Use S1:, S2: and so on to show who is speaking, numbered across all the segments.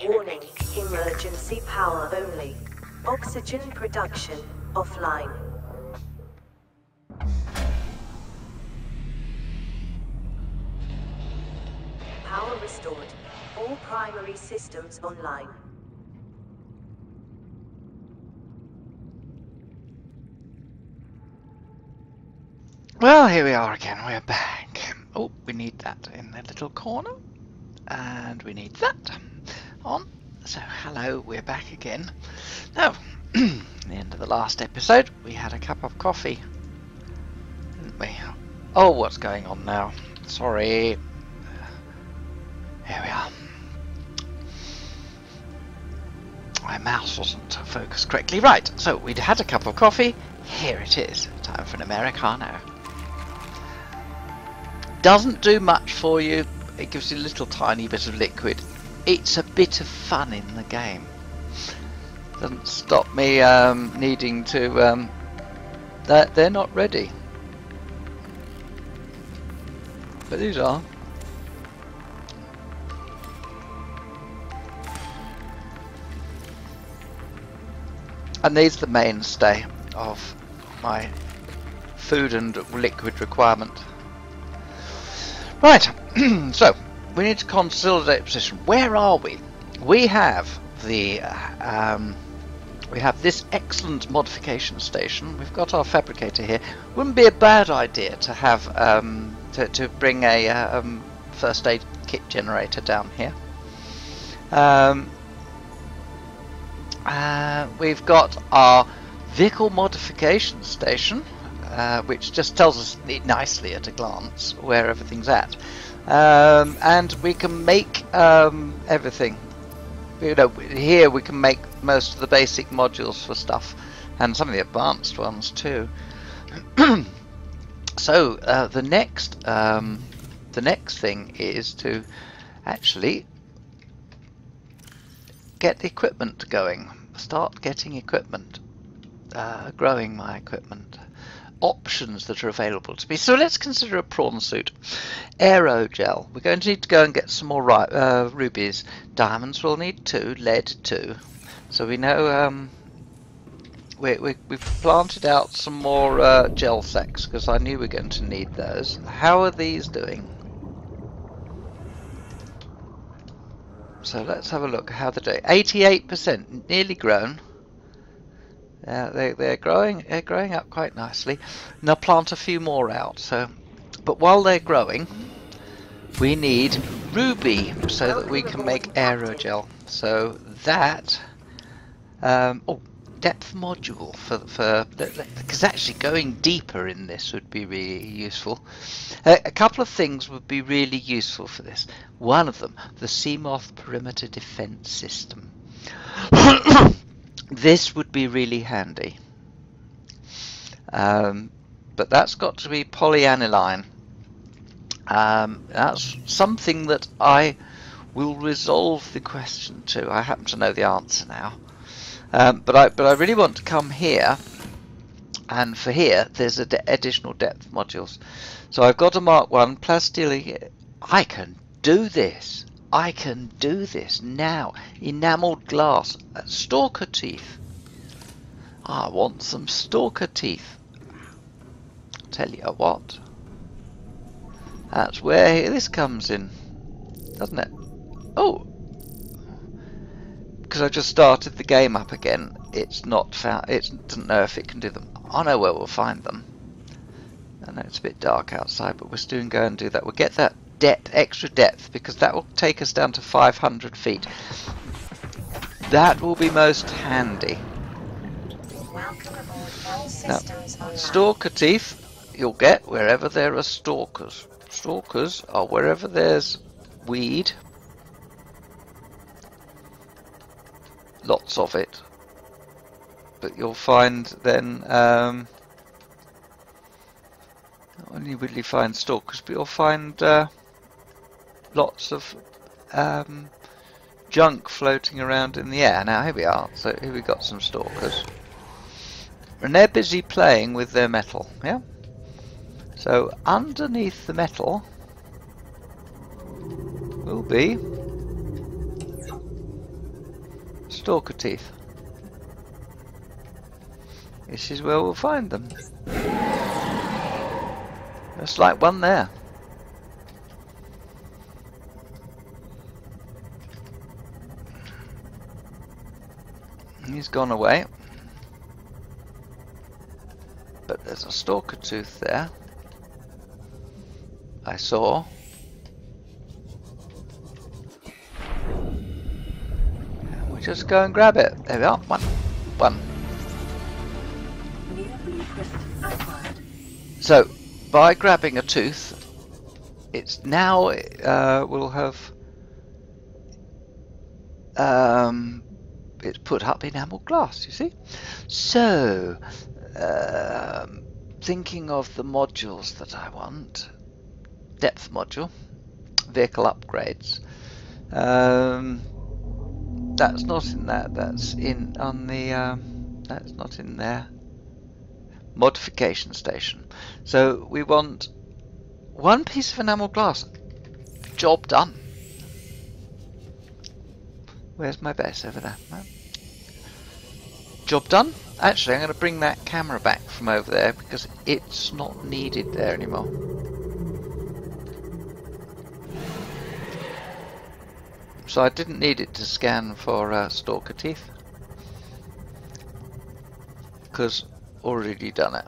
S1: Warning, emergency power only. Oxygen production offline. Power restored. All primary systems online.
S2: Well, here we are again. We're back. Oh, we need that in the little corner. And we need that on. So, hello, we're back again. Now, at the end of the last episode, we had a cup of coffee, didn't we? Oh, what's going on now? Sorry. Here we are. My mouse wasn't focused correctly. Right, so we'd had a cup of coffee. Here it is. Time for an Americano. Doesn't do much for you. It gives you a little tiny bit of liquid. It's a bit of fun in the game. Doesn't stop me needing to... they're not ready. But these are. And these are the mainstay of my food and liquid requirement. Right, so we need to consolidate position. Where are we? We have the we have this excellent modification station. We've got our fabricator here. Wouldn't be a bad idea to have to bring a first aid kit generator down here. We've got our vehicle modification station, which just tells us nicely at a glance where everything's at, and we can make everything. You know, here we can make most of the basic modules for stuff, and some of the advanced ones too. So the next thing is to actually get the equipment going. Start getting equipment, growing my equipment. Options that are available to me. So let's consider a prawn suit. Aerogel. We're going to need to go and get some more rubies. Diamonds we'll need 2. Lead 2. So we know we've planted out some more gel sacks because I knew we were going to need those. How are these doing? So let's have a look how they're doing. 88%, nearly grown. They're growing up quite nicely. And I'll plant a few more out. So, but while they're growing, we need ruby so that we can make aerogel. So that depth module for because actually going deeper in this would be really useful. A couple of things would be really useful for this. One of them, the Seamoth perimeter defense system. This would be really handy, but that's got to be polyaniline. That's something that I will resolve the question to. I happen to know the answer now, but I really want to come here, and for here there's additional depth modules. So I've got a Mark 1 plasteel. I can do this. I can do this now. Enamelled glass. Stalker teeth. I want some stalker teeth. Tell you what. That's where this comes in, doesn't it? Oh, because I just started the game up again. It's not found. It doesn't know if it can do them. I know where we'll find them. I know it's a bit dark outside, but we'll soon go and do that. We'll get that extra depth because that will take us down to 500 feet. That will be most handy. Now, stalker teeth you'll get wherever there are stalkers. Stalkers are wherever there's weed. Lots of it. But you'll find then not only will you find stalkers, but you'll find lots of junk floating around in the air. Now here we are. So here we got some stalkers, and they're busy playing with their metal. Yeah. So underneath the metal will be Stalker Teeth. This is where we'll find them. Just like one there. He's gone away. But there's a Stalker Tooth there. I saw. And we just go and grab it. There we are. One. So, by grabbing a tooth, it's now will have it's put up enamel glass, you see. So, thinking of the modules that I want, depth module, vehicle upgrades. That's not in that. That's in on the. That's not in there. Modification station. So we want one piece of enamel glass. Job done. Where's my base? Over there. No. Job done. Actually, I'm going to bring that camera back from over there because it's not needed there anymore. So I didn't need it to scan for Stalker Teeth because already done it.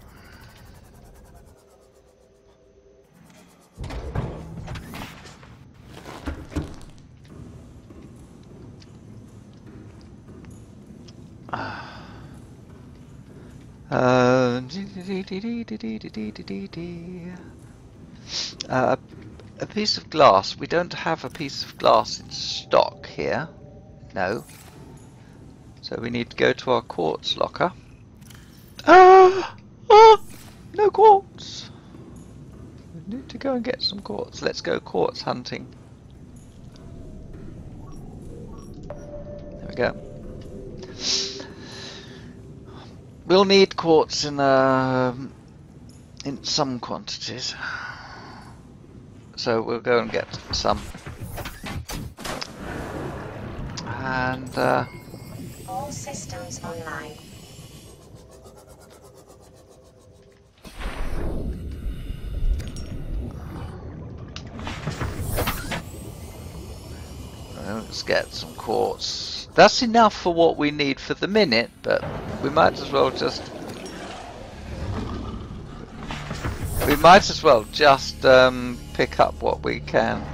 S2: A piece of glass. We don't have a piece of glass in stock here. No. So we need to go to our quartz locker. No quartz. We need to go and get some quartz. Let's go quartz hunting. There we go. We'll need quartz in some quantities. So we'll go and get some. And
S1: all systems online.
S2: Let's get some quartz. That's enough for what we need for the minute, but we might as well just pick up what we can.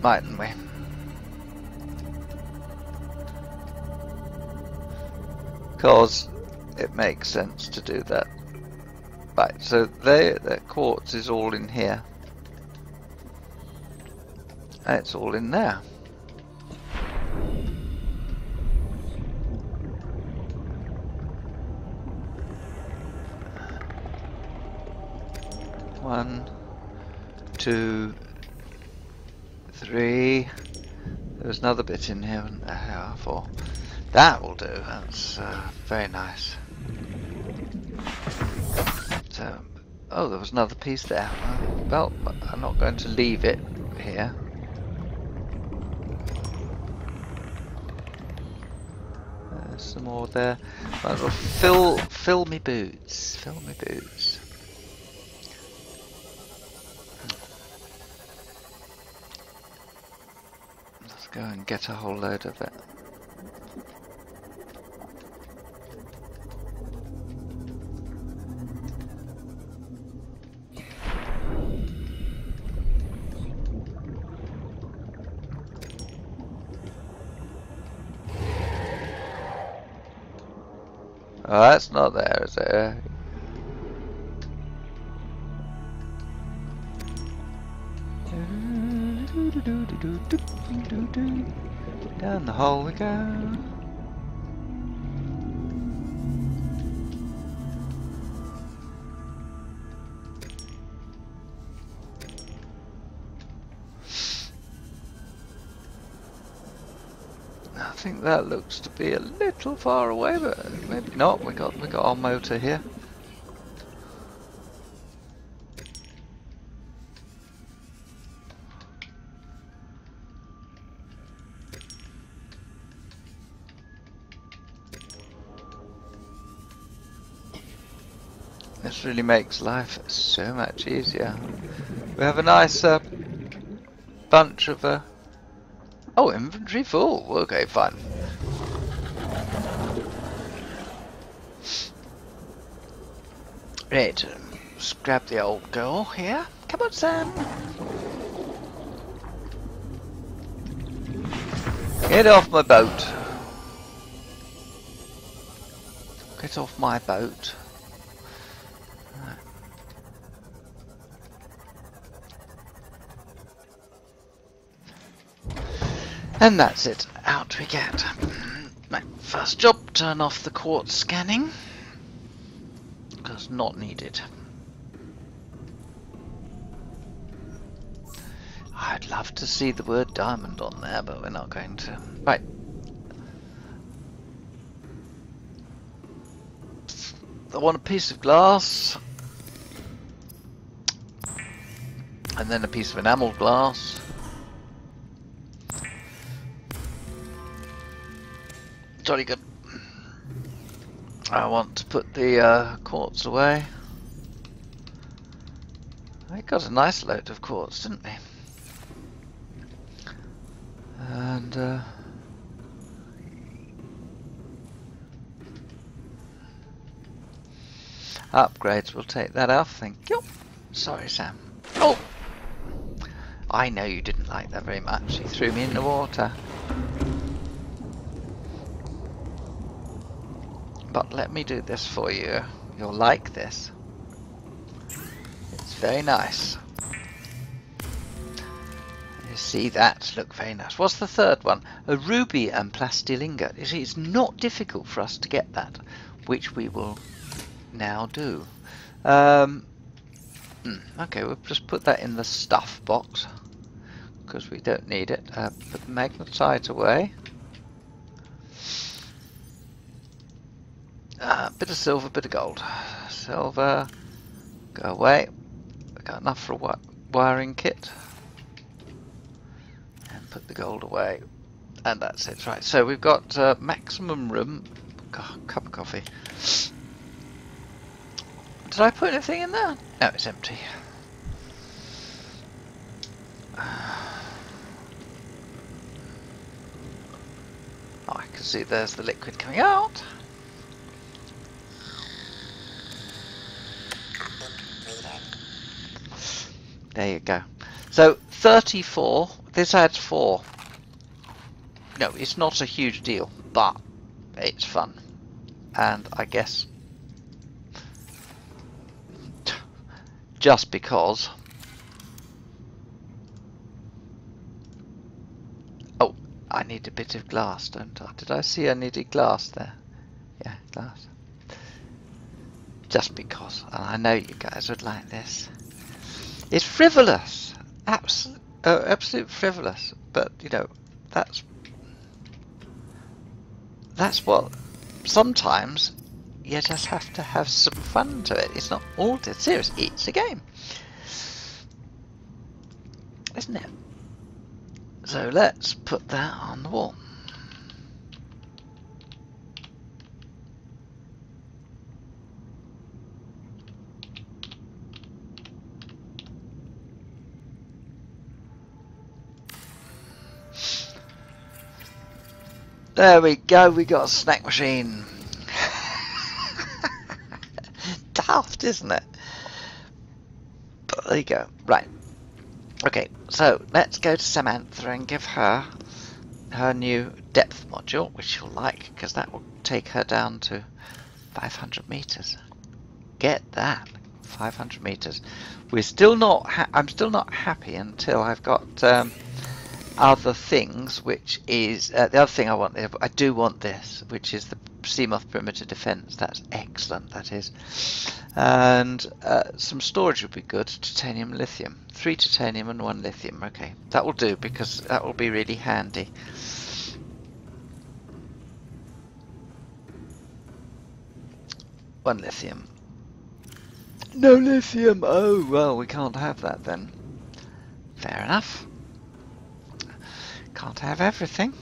S2: Mightn't we? Because it makes sense to do that. Right, so the quartz is all in here. It's all in there. One, two, three. There's another bit in here, wasn't there? Four. That will do. That's very nice. So, oh, there was another piece there. Well, I'm not going to leave it here. There's some more there. Might as well fill me boots. Fill me boots. Let's go and get a whole load of it. Oh, that's not there, is it? Down the hole we go. I think that looks to be a little far away, but maybe not. We got our motor here. This really makes life so much easier. We have a nice bunch of... Oh, inventory full. Okay, fine. Right, let's grab the old girl here. Come on, Sam. Get off my boat. Get off my boat. Right. And that's it. Out we get. Right, first job, turn off the quartz scanning. Because not needed. I'd love to see the word diamond on there, but we're not going to. Right. I want a piece of glass. And then a piece of enamel glass. Jolly good. I want to put the quartz away. We got a nice load of quartz, didn't we? And upgrades, we'll take that off, thank you. Sorry, Sam. Oh! I know you didn't like that very much. You threw me in the water. But let me do this for you. You'll like this. It's very nice. You see that? Look very nice. What's the third one? A ruby and plastilingot. You see, it's not difficult for us to get that, which we will now do. Okay, we'll just put that in the stuff box because we don't need it. Put the magnetite away. Bit of silver, bit of gold. Silver, go away. We've got enough for a wiring kit. And put the gold away. And that's it. Right, so we've got maximum room. Cup of coffee. Did I put anything in there? No, it's empty. Oh, I can see there's the liquid coming out. There you go. So 34. This adds 4. No, it's not a huge deal, but it's fun. And I guess just because. Oh, I need a bit of glass, don't I? Did I see I needed glass there? Yeah, glass. Just because. And I know you guys would like this. It's frivolous. Absolute frivolous. But, you know, that's what sometimes you just have to have some fun to it. It's not all dead serious. It's a game, isn't it? So let's put that on the wall. There we go, we got a snack machine. Daft, isn't it? But there you go. Right. Okay, so let's go to Samantha and give her her new depth module, which she'll like, because that will take her down to 500 meters. Get that. 500 meters. We're still not I'm still not happy until I've got other things, which is the other thing I do want this, which is the Seamoth perimeter defense. That's excellent, that is. And some storage would be good. Titanium, lithium. 3 titanium and 1 lithium. Okay, that will do, because that will be really handy. One lithium. No lithium. Oh well, we can't have that then. Fair enough. Can't have everything.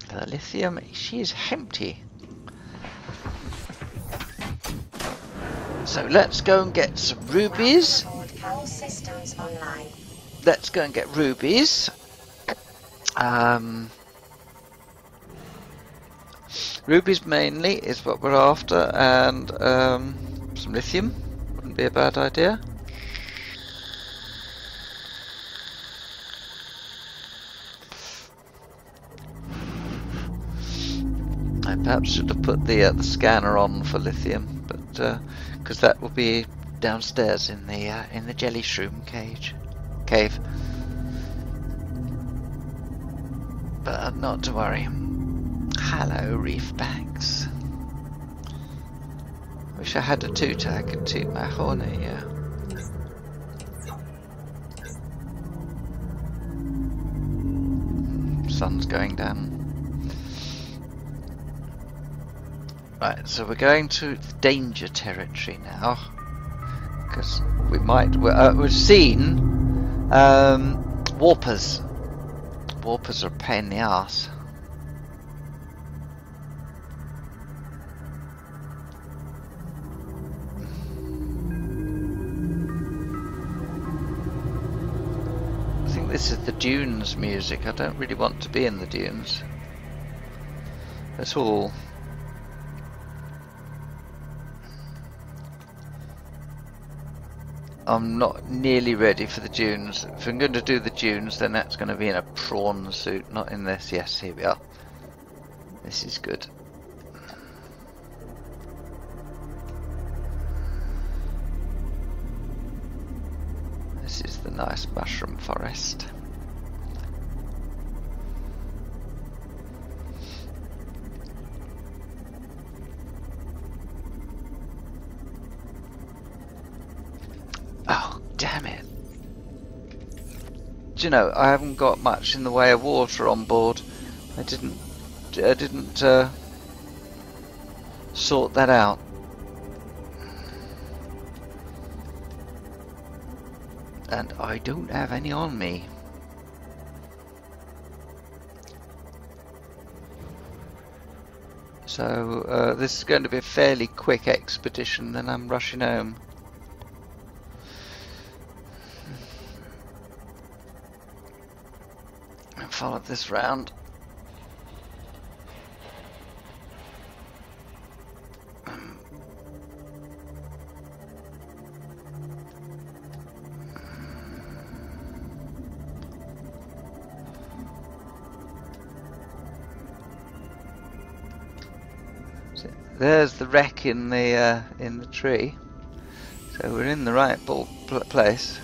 S2: The lithium, she is empty. So let's go and get some rubies.
S1: All systems online.
S2: Let's go and get rubies. Rubies mainly is what we're after, and some lithium wouldn't be a bad idea. I perhaps should have put the scanner on for lithium, but because that will be downstairs in the jelly shroom cave. But not to worry. Hello, reefbacks. Wish I had a toot I could toot my horn at you. Sun's going down. Right, so we're going to danger territory now, because we might. We've seen warpers. Warpers are a pain in the arse. I think this is the dunes music. I don't really want to be in the dunes at all. I'm not nearly ready for the dunes. If I'm going to do the dunes, then that's going to be in a prawn suit, not in this. Yes, here we are. This is good. This is the nice mushroom forest. Oh, damn it. Do you know, I haven't got much in the way of water on board. I didn't sort that out. And I don't have any on me. So this is going to be a fairly quick expedition, then I'm rushing home. Follow this round. So there's the wreck in the tree. So we're in the right place.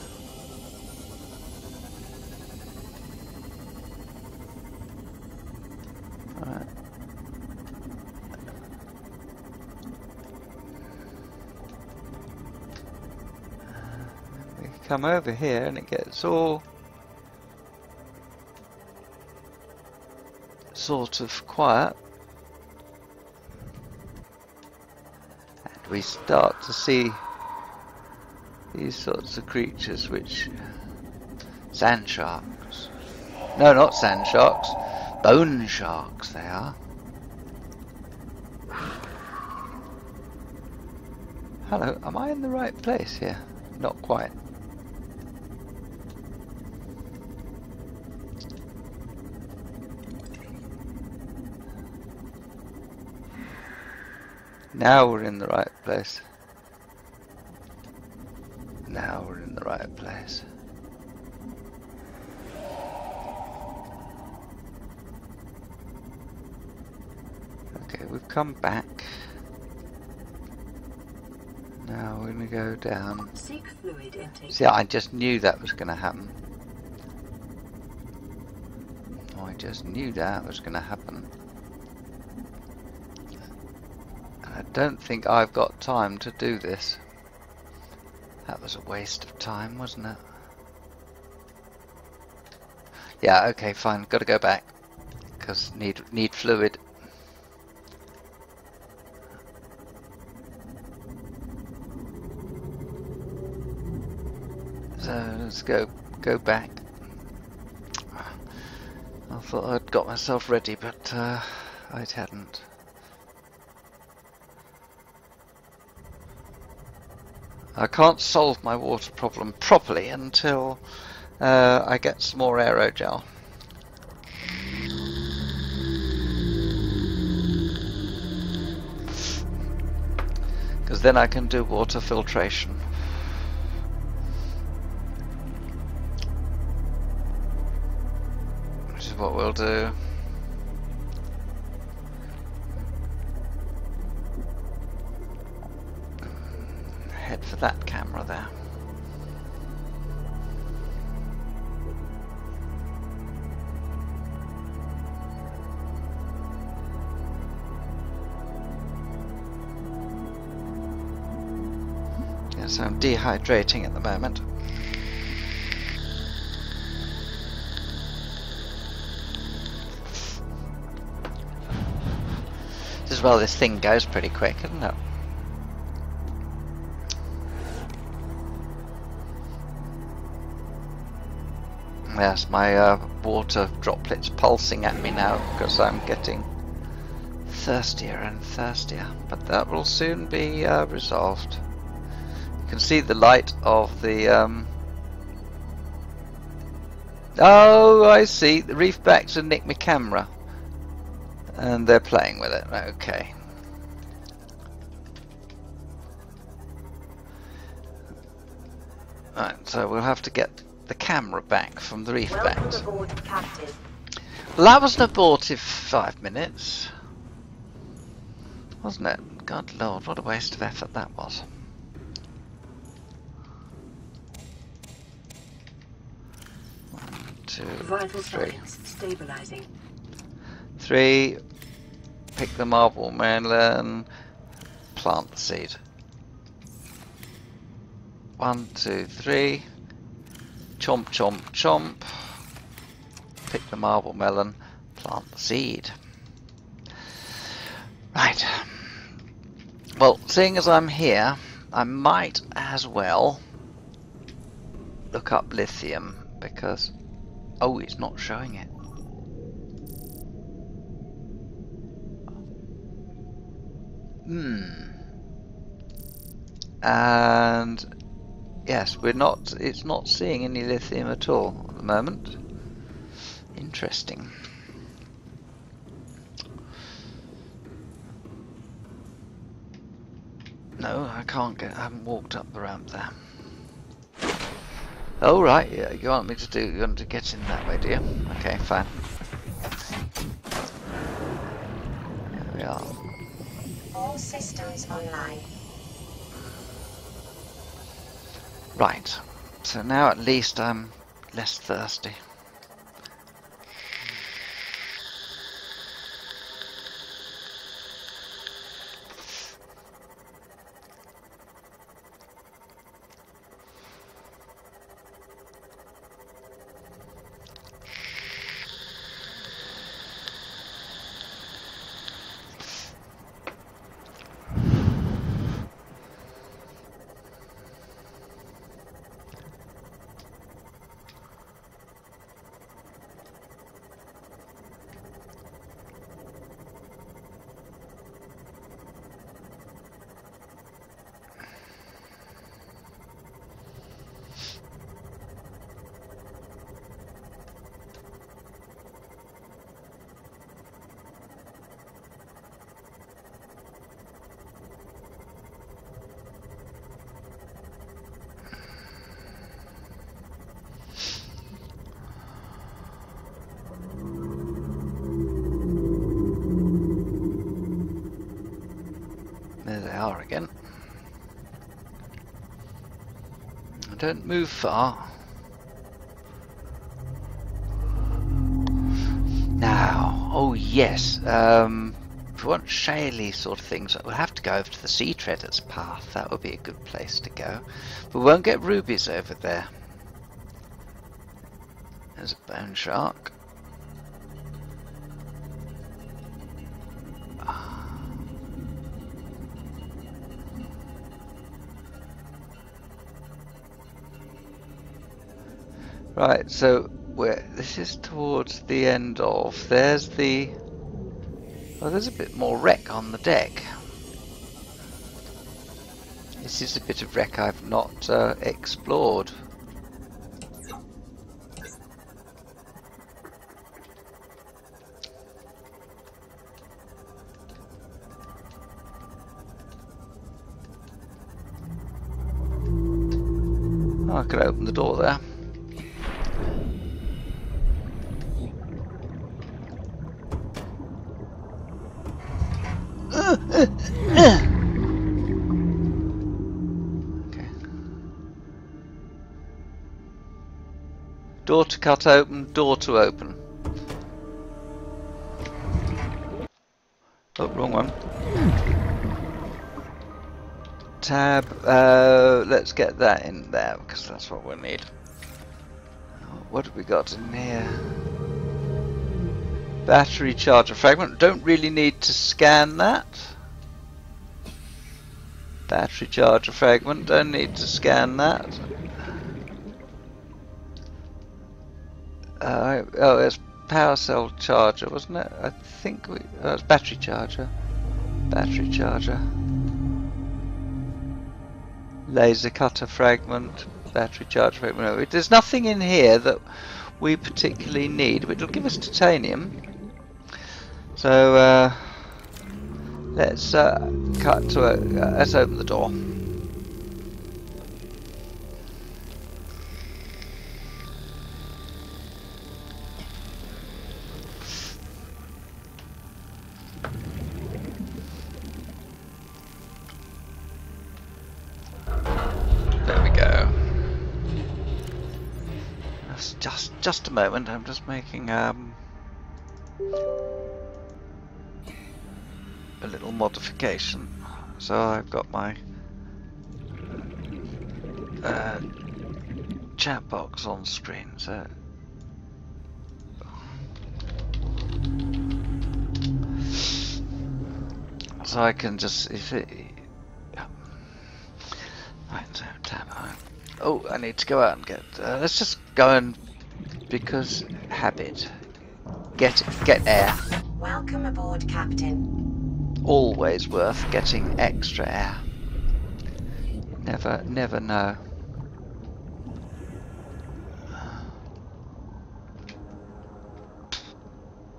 S2: Come over here and it gets all sort of quiet, and we start to see these sorts of creatures, which sand sharks. No, not sand sharks, bone sharks they are. Hello, am I in the right place here? Not quite. Now we're in the right place. Now we're in the right place. Okay, we've come back. Now we're going to go down. See, I just knew that was going to happen. I just knew that was going to happen. I don't think I've got time to do this. That was a waste of time, wasn't it? Yeah, okay, fine. Got to go back because need fluid. So let's go back. I thought I'd got myself ready, but I hadn't. I can't solve my water problem properly until I get some more aerogel. Because then I can do water filtration. Which is what we'll do. Head for that camera there. Yes, I'm dehydrating at the moment. As well, this thing goes pretty quick, isn't it? Yes, my water droplets pulsing at me now because I'm getting thirstier and thirstier, but that will soon be resolved. You can see the light of the oh, I see, the reef backs and nicked my camera and they're playing with it. Okay. Right, so we'll have to get the camera back from the reef backs. Well, that was an abortive 5 minutes, wasn't it? God Lord, what a waste of effort that was. One, two, three.
S3: Stabilizing.
S2: 3. Pick the marble melon. Plant the seed. 1, 2, 3. Chomp, chomp, chomp. Pick the marble melon. Plant the seed. Right. Well, seeing as I'm here, I might as well look up lithium because... oh, it's not showing it. And yes, it's not seeing any lithium at all at the moment. Interesting. No, I can't get, I haven't walked up the ramp there. Oh right, yeah, you want me to you want to get in that way, do you? Okay, fine. There we are.
S1: All systems online.
S2: Right, so now at least I'm less thirsty. There they are again. Don't move far. Now, oh yes, if we want shaly sort of things, we'll have to go over to the Sea Treader's path. That would be a good place to go. We won't get rubies over there. There's a bone shark. Right, so this is towards the end of. There's the. Oh, there's a bit more wreck on the deck. This is a bit of wreck I've not explored. Oh, I could open the door there. Okay. Door to cut open, door to open. Oh, wrong one. Tab, let's get that in there because that's what we need. What have we got in here? Battery charger fragment. Don't really need to scan that. Battery charger fragment. Don't need to scan that. Oh, it's power cell charger, wasn't it? I think we. Oh, it's battery charger. Battery charger. Laser cutter fragment. Battery charger fragment. No, there's nothing in here that we particularly need, but it'll give us titanium. So let's cut to let's open the door. There we go. Just a moment. I'm just making a little modification. So I've got my chat box on screen. So I can just right. So tab. Oh, I need to go out and get. Let's just go and because habit. Get air.
S1: Welcome aboard, Captain.
S2: Always worth getting extra air. Never know.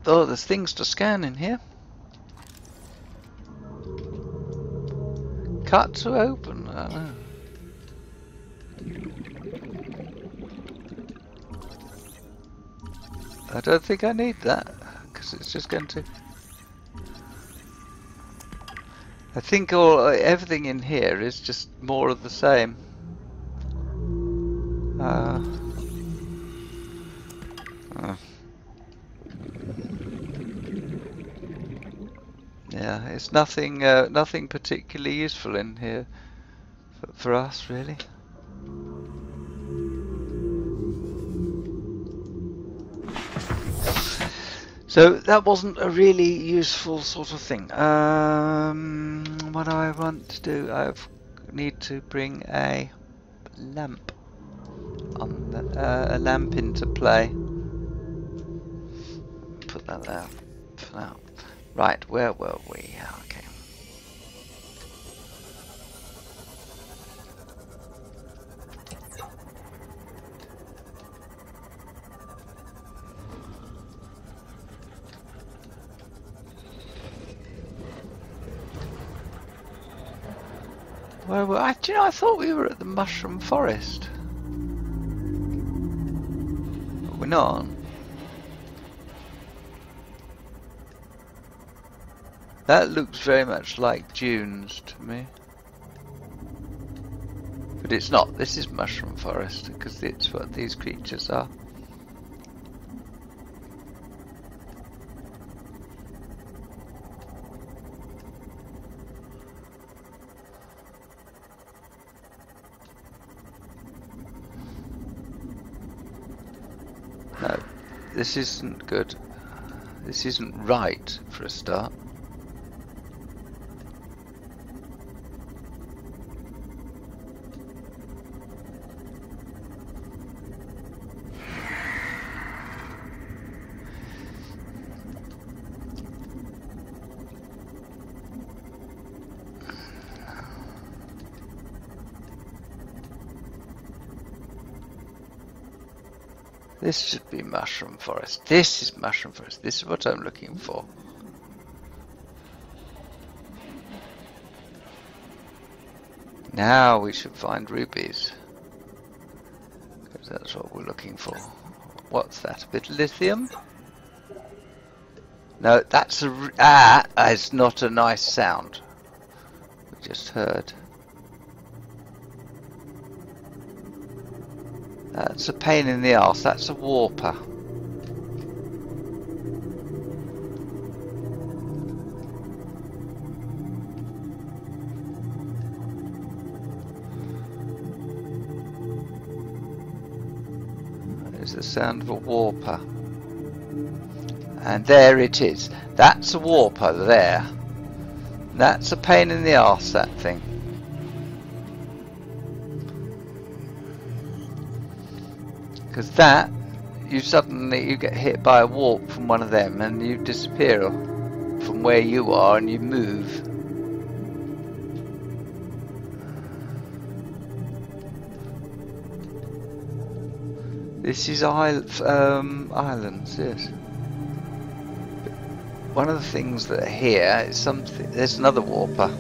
S2: Oh, there's things to scan in here. Cut to open. I don't think I need that because it's just going to. I think everything in here is just more of the same. Yeah, it's nothing particularly useful in here for us, really. So that wasn't a really useful sort of thing. What do I want to do? I need to bring a lamp on a lamp into play. Put that there for now. Right, where were we? Okay. Where were I? Do you know? I thought we were at the mushroom forest. But we're not. That looks very much like dunes to me. But it's not. This is mushroom forest because it's what these creatures are. No, this isn't good. This isn't right for a start. This should be mushroom forest. This is mushroom forest. This is what I'm looking for. Now we should find rubies. Because that's what we're looking for. What's that? A bit of lithium? No, that's a... it's not a nice sound. We just heard. That's a pain in the arse. That's a warper. There's the sound of a warper. And there it is. That's a warper there. That's a pain in the arse, that thing. Because that, you get hit by a warp from one of them and you disappear from where you are and you move. This is islands, yes. One of the things that are here is something. There's another warper.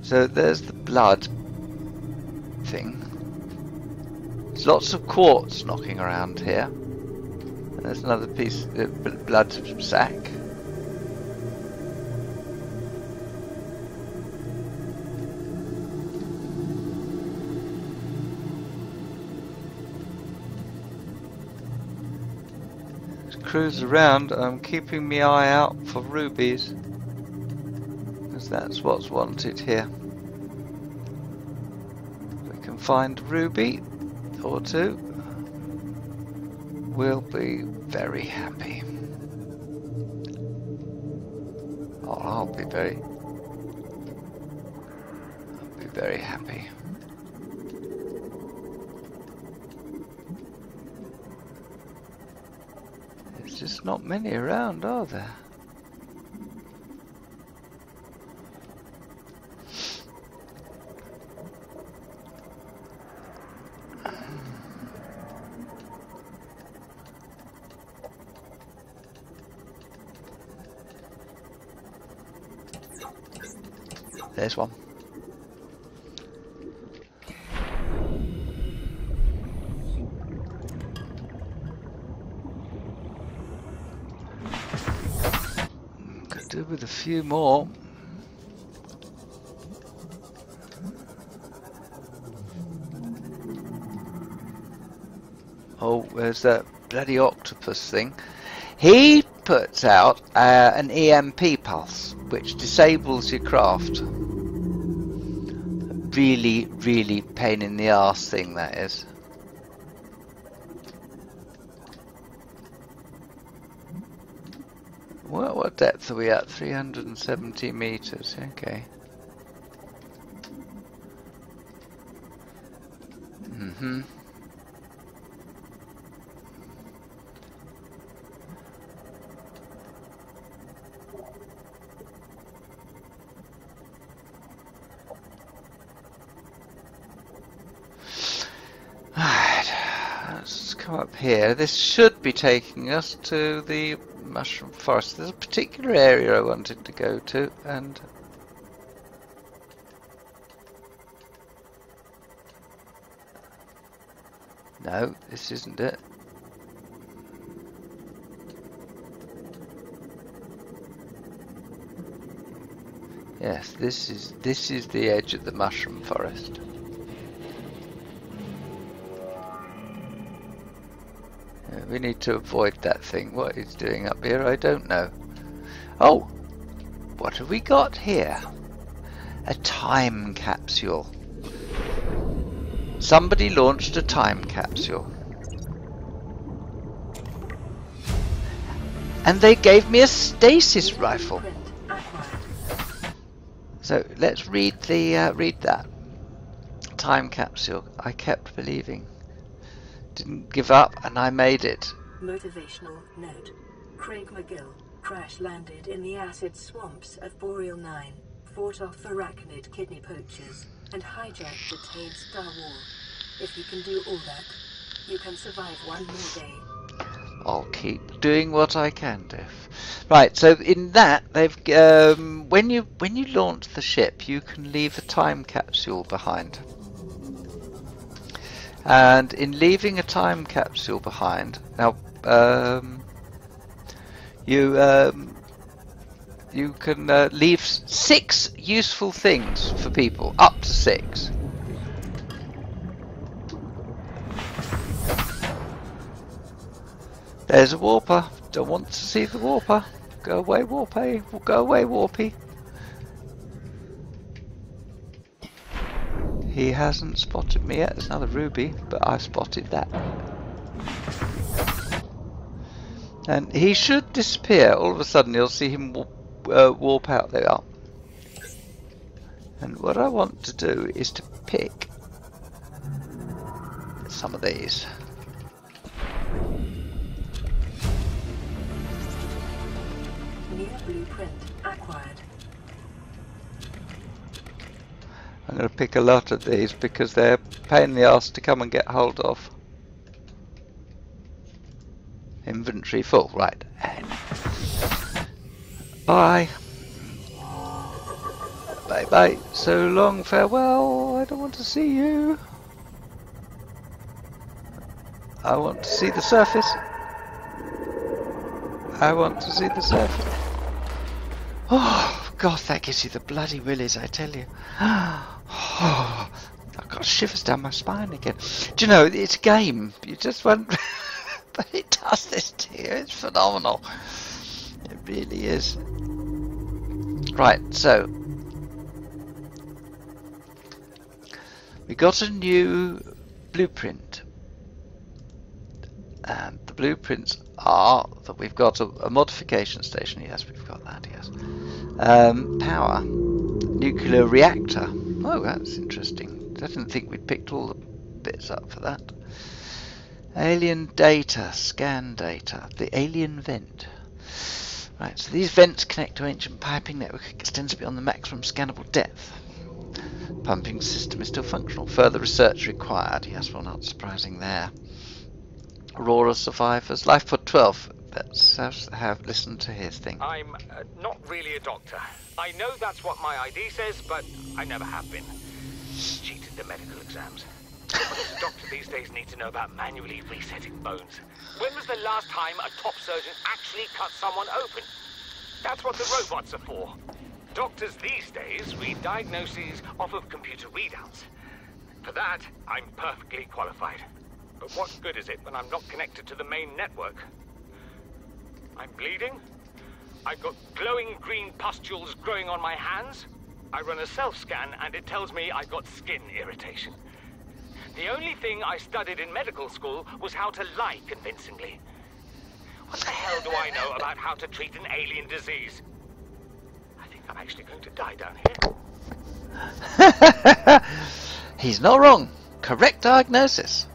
S2: So there's the blood thing. There's lots of quartz knocking around here. And there's another piece of blood sack. Cruise around. I'm keeping my eye out for rubies, because that's what's wanted here. If we can find a ruby or two, we'll be very happy. Oh, I'll be very happy. There's just not many around, are there? There's one. Could do with a few more. Oh, there's that bloody octopus thing. He puts out an EMP pulse, which disables your craft. Really, really pain in the arse thing, that is. What depth are we at? 370 meters. Okay. Let's come up here. This should be taking us to the mushroom forest. There's a particular area I wanted to go to, and no, this isn't it. Yes, this is the edge of the mushroom forest. We need to avoid that thing. What it's doing up here, I don't know. Oh, what have we got here? A time capsule. Somebody launched a time capsule. And they gave me a stasis rifle. So let's read that time capsule. I kept believing. Didn't give up, and I made it.
S1: Motivational note. Craig McGill crash landed in the acid swamps of Boreal 9, fought off arachnid kidney poachers. and hijack the Tade Star War. If you can do all that, you can survive one more day.
S2: I'll keep doing what I can do. Right, so in that they've when you launch the ship, you can leave a time capsule behind. And in leaving a time capsule behind, now you can leave 6 useful things for people, up to 6. There's a warper. Don't want to see the warper. Go away, warpy. Go away, warpy. He hasn't spotted me yet. There's another ruby, but I've spotted that. And he should disappear. All of a sudden, you'll see him warp out. There we are. And what I want to do is to pick some of these.
S1: New blueprint acquired.
S2: I'm going to pick a lot of these because they're a pain in the arse to come and get hold of. Inventory full, right. And bye. Bye bye. So long, farewell. I don't want to see you. I want to see the surface. I want to see the surface. Oh, God, that gives you the bloody willies, I tell you. Oh, I've got shivers down my spine again. Do you know, it's a game. You just want... but it does this to you. It's phenomenal. It really is. Right, so... we got a new blueprint. And the blueprints are that we've got a modification station. Yes, we've got that, yes. Power. Nuclear reactor. Oh, that's interesting. I didn't think we'd picked all the bits up for that. Alien data. Scan data. The alien vent. Right, so these vents connect to ancient piping network extends beyond the maximum scannable depth. Pumping system is still functional. Further research required. Yes, well, not surprising there. Aurora survivors. Lifepod 12. Let's have listened to his thing.
S3: I'm not really a doctor. I know that's what my ID says, but I never have been. Cheated the medical exams. What does a doctor these days need to know about manually resetting bones? When was the last time a top surgeon actually cut someone open? That's what the robots are for. Doctors these days read diagnoses off of computer readouts. For that, I'm perfectly qualified. But what good is it when I'm not connected to the main network? I'm bleeding. I've got glowing green pustules growing on my hands. I run a self-scan and it tells me I've got skin irritation. The only thing I studied in medical school was how to lie convincingly. What the hell do I know about how to treat an alien disease? I think I'm actually going to die down here.
S2: He's not wrong. Correct diagnosis.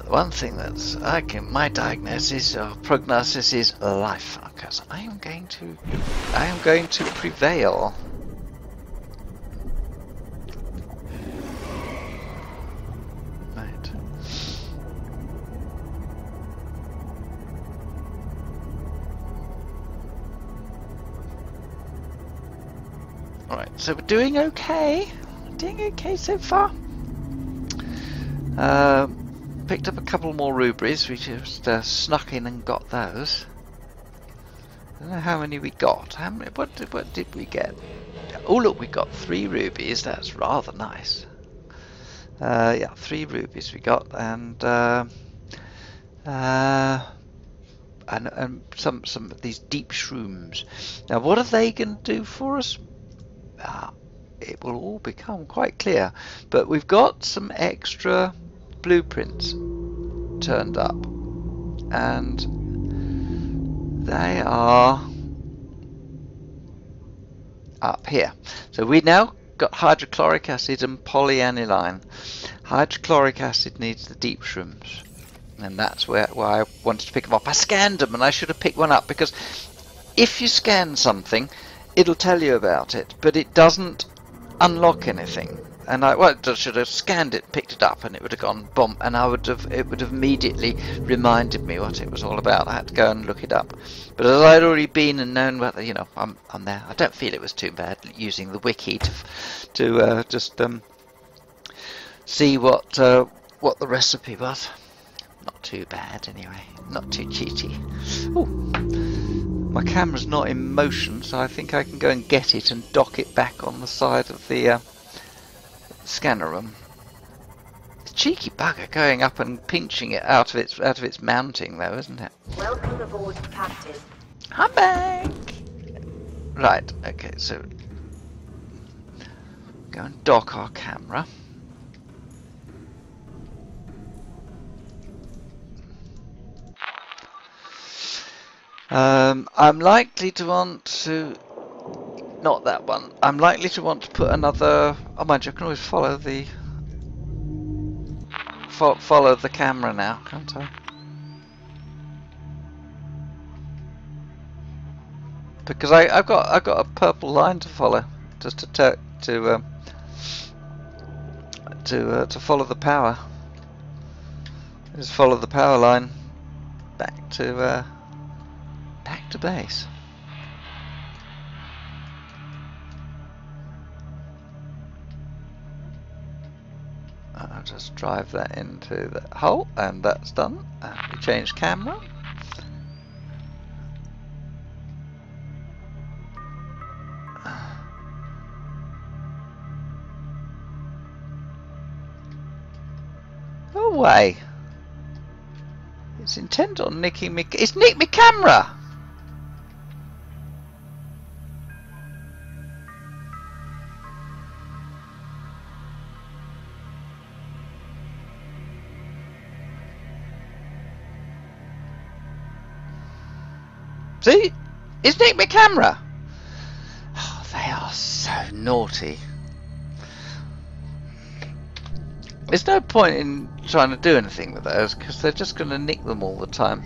S2: The one thing that's my diagnosis or prognosis is life, because I am going to prevail. Right. All right. So we're doing okay. Doing okay so far. Picked up a couple more rubies. We just snuck in and got those. I don't know how many we got. How many? What did we get? Oh look, we got 3 rubies. That's rather nice. Yeah, 3 rubies we got, and some of these deep shrooms. Now, what are they going to do for us? It will all become quite clear. But we've got some extra blueprints turned up, and they are up here. So we now got hydrochloric acid and polyaniline. Hydrochloric acid needs the deep shrooms, and that's why I wanted to pick them up. I scanned them, and I should have picked one up, because if you scan something, it'll tell you about it, but it doesn't unlock anything. And I should have scanned it, picked it up, and it would have gone boom, and it would have immediately reminded me what it was all about. I had to go and look it up. But as I'd already been and known whether, you know, I'm there. I don't feel it was too bad using the wiki to just see what the recipe was. Not too bad anyway. Not too cheaty. Ooh. My camera's not in motion, so I think I can go and get it and dock it back on the side of the scanner room. Cheeky bugger going up and pinching it out of its mounting, though, isn't it?
S1: Welcome aboard, Captain.
S2: I'm back. Right. Okay. So go and dock our camera. I'm likely to want to... Not that one. I'm likely to want to put another... Oh, mind you, I can always follow the... follow the camera now, can't I? Because I've got a purple line to follow, just to follow the power. Just follow the power line back to base. I'll just drive that into the hole, and that's done. And we change camera. Go away. It's intent on nicking me. It's nicked me camera. See? It's nicked my camera! Oh, they are so naughty. There's no point in trying to do anything with those, because they're just going to nick them all the time.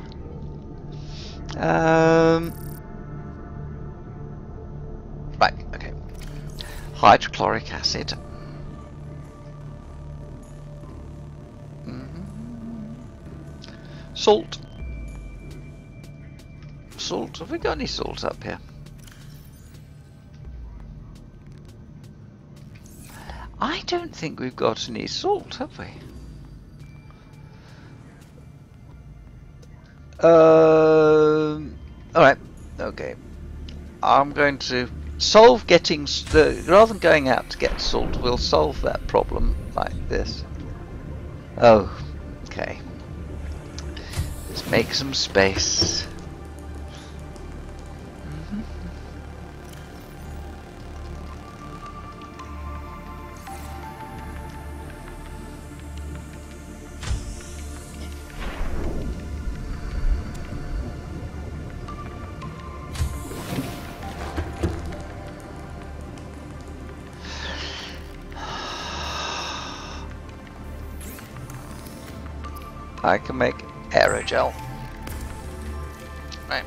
S2: Right, okay. Hydrochloric acid. Salt. Salt. Have we got any salt up here? I don't think we've got any salt, have we? Alright, okay. I'm going to solve getting... rather than going out to get salt, we'll solve that problem like this. Oh, okay. Let's make some space. I can make aerogel. Right.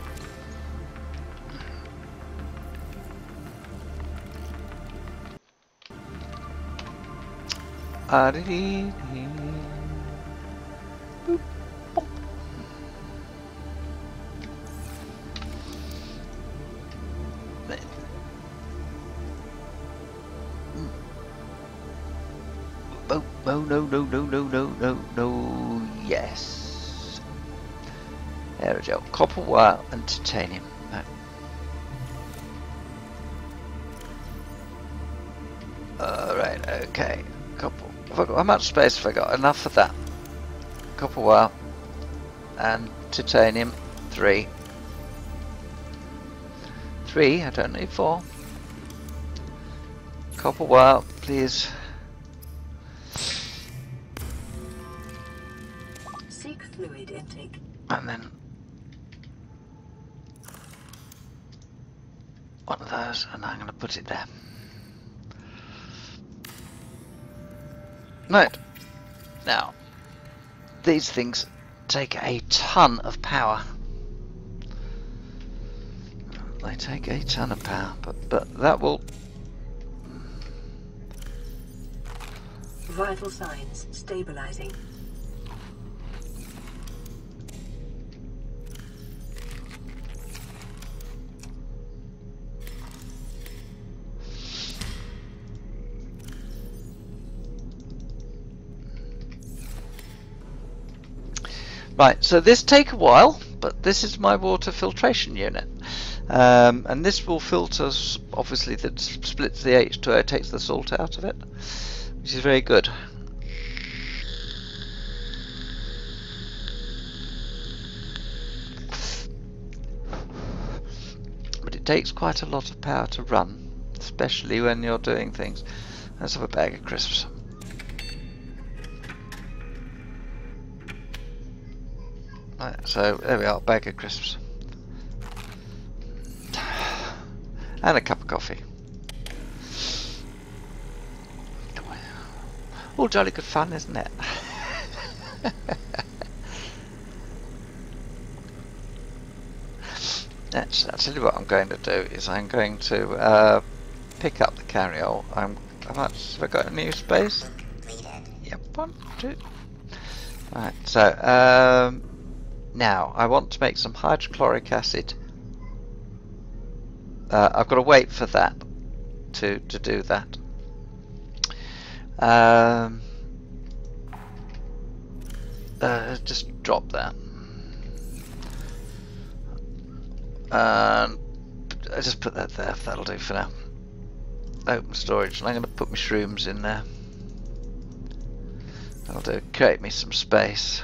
S2: Boop. Boop. Oh, no, yes. Aerogel, copper wire and titanium. No. Alright, okay. How much space have I got? Enough for that. Copper wire and titanium. 3. 3, I don't need 4. Copper wire, please.
S1: Seek fluid intake.
S2: And then one of those, and I'm going to put it there. Right. Now, these things take a ton of power. They take a ton of power, but that will...
S1: Vital signs stabilizing.
S2: Right, so this take a while, but this is my water filtration unit. And this will filter, obviously, that splits the H2O, takes the salt out of it, which is very good. But it takes quite a lot of power to run, especially when you're doing things. Let's have a bag of crisps. Right, so there we are, bag of crisps. And a cup of coffee. All jolly good fun, isn't it? Actually what I'm going to do is I'm going to pick up the carryall. Have I got a new space? Yep, 1, 2. Right, so now I want to make some hydrochloric acid. I've got to wait for that to do that. Just drop that. And I just put that there. That'll do for now. Open storage, and I'm going to put my shrooms in there. That'll do. Create me some space.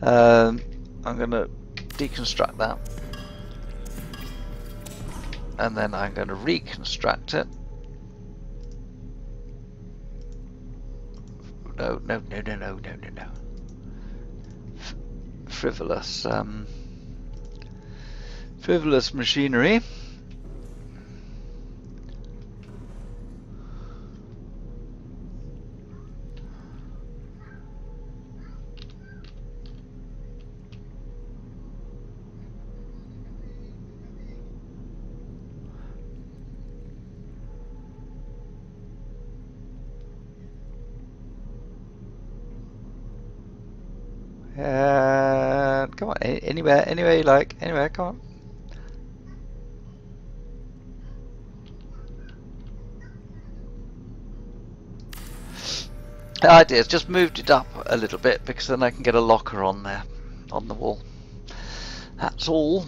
S2: I'm going to deconstruct that, and then I'm going to reconstruct it. No. Frivolous machinery. Come on, anywhere you like, anywhere, come on. The idea is just moved it up a little bit because then I can get a locker on there, on the wall. That's all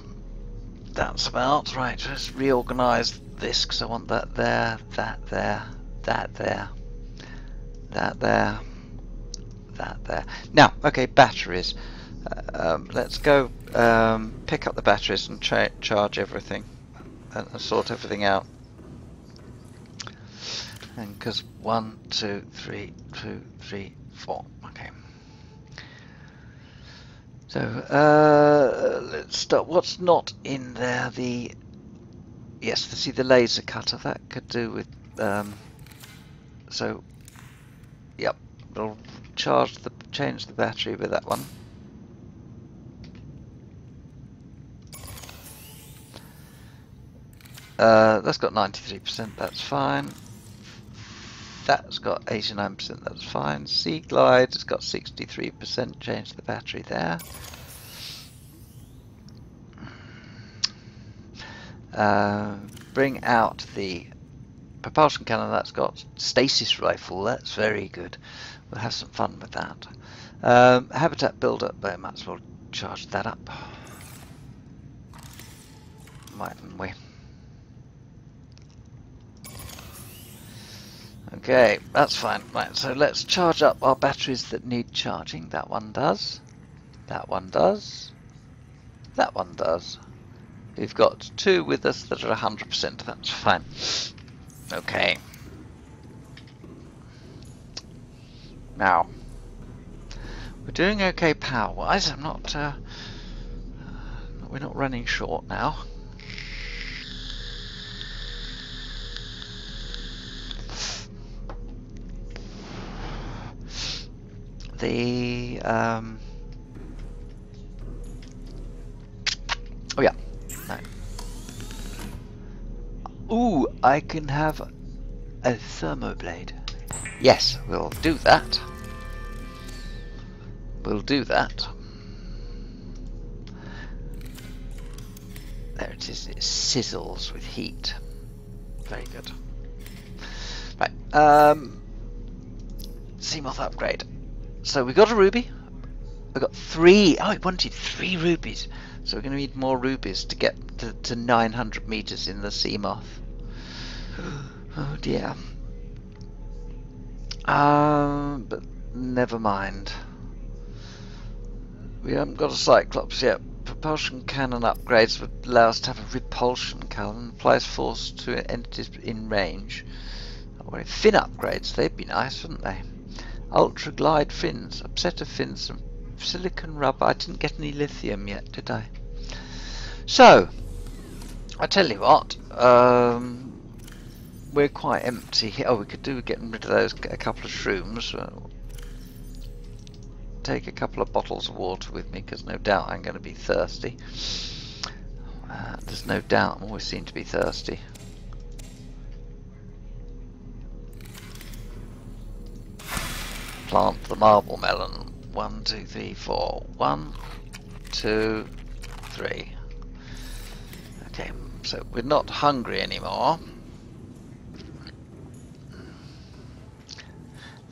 S2: that's about. Right, just reorganise this because I want that there, that there, that there, that there, that there. Now, okay, batteries. Let's go pick up the batteries and charge everything and sort everything out. And because 1, 2, 3, 2, 3, 4. Okay. So let's start. What's not in there? Yes, see the laser cutter. That could do with. So, yep, we'll change the battery with that one. That's got 93%, that's fine. That's got 89%, that's fine. Sea Glide has got 63%, change the battery there. Bring out the propulsion cannon, that's got stasis rifle, that's very good. We'll have some fun with that. Habitat builder, but might as well charge that up. Mightn't we? Okay, that's fine. Right, so let's charge up our batteries that need charging. That one does. That one does. That one does. We've got 2 with us that are 100%. That's fine. Okay. Now, we're doing okay power-wise. I'm not. We're not running short now. The oh yeah, no. Ooh, I can have A thermoblade. Yes, we'll do that. We'll do that. There it is. It sizzles with heat. Very good. Right. Sea moth upgrade. So we got a ruby. I got 3. Oh, it wanted 3 rubies. So we're going to need more rubies to get to 900 meters in the sea moth. Oh dear. But never mind. We haven't got a Cyclops yet. Propulsion cannon upgrades would allow us to have a repulsion cannon. Applies force to entities in range. Or fin upgrades, they'd be nice, wouldn't they? Ultra glide fins, upsetter fins, and silicon rubber. I didn't get any lithium yet, did I? So, I tell you what, we're quite empty here. Oh, we could do getting rid of those, a couple of shrooms. Take a couple of bottles of water with me, because no doubt I'm going to be thirsty. There's no doubt I always seem to be thirsty. Plant the marble melon. 1, 2, 3, 4. 1, 2, 3. Okay, so we're not hungry anymore.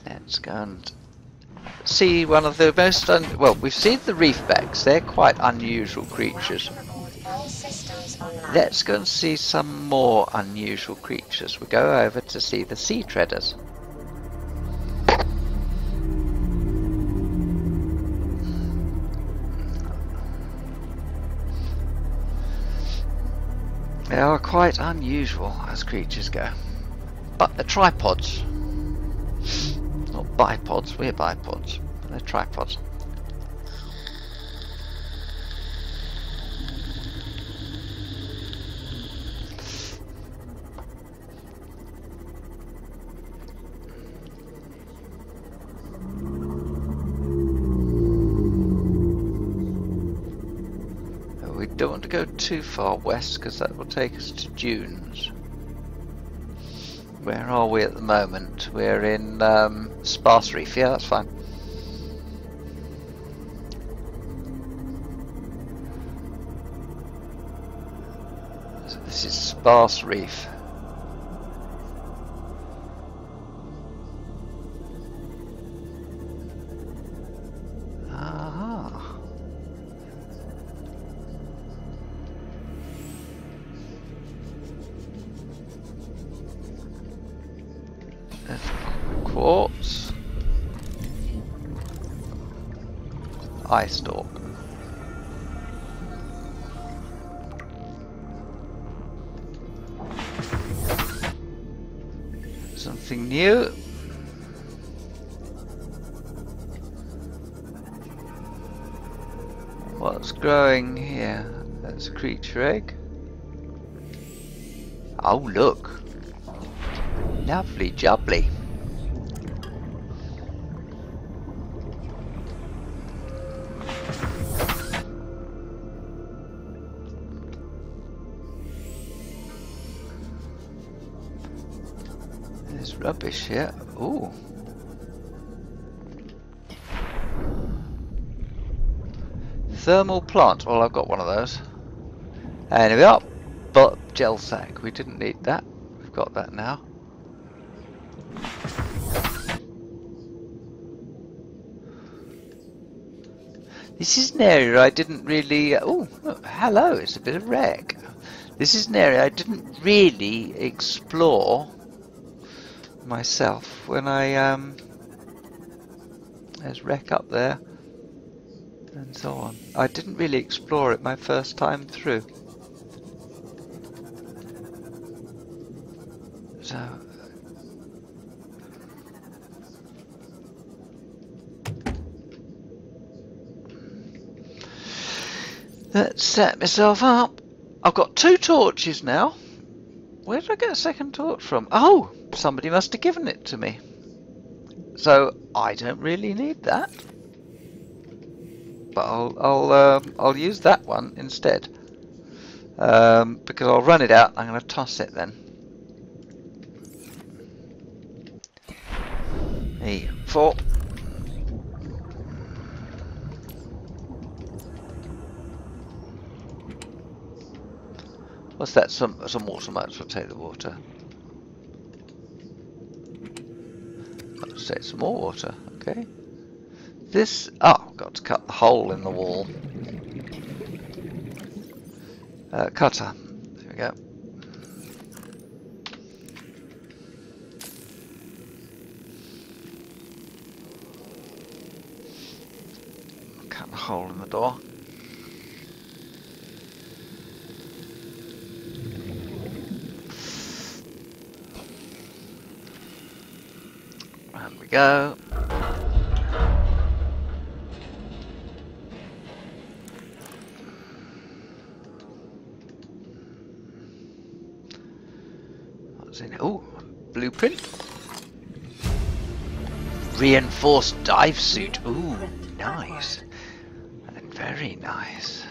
S2: Let's go and see one of the most well, we've seen the reefbacks. They're quite unusual creatures. Let's go and see some more unusual creatures. We go over to see the sea treaders. They are quite unusual as creatures go. But they're tripods. Not bipods, we're bipods. But they're tripods. We don't want to go too far west because that will take us to dunes. Where are we at the moment? We're in Sparse Reef. Yeah, that's fine. So this is Sparse Reef. Aha. Quartz. Eye stalk. Something new. What's growing here? That's a creature egg. Oh look. Lovely jubbly. There's rubbish here. Ooh. Thermal plant. Well, I've got one of those. And here we are. But gel sack. We didn't need that. We've got that now. This is an area I didn't really... oh, hello, it's a bit of wreck. This is an area I didn't really explore myself when I... there's wreck up there and so on. I didn't really explore it my first time through. So... let's set myself up. I've got 2 torches now. Where did I get a second torch from? Oh, somebody must have given it to me. So I don't really need that. But I'll use that one instead. Because I'll run it out. I'm going to toss it then. E4. What's that? Some water. Might as well take the water. Let's take some more water. Okay. This. Oh, got to cut the hole in the wall. Cutter. There we go. Cut the hole in the door. There we go. What's in it? Oh, blueprint. Reinforced dive suit. Ooh, nice. Very nice.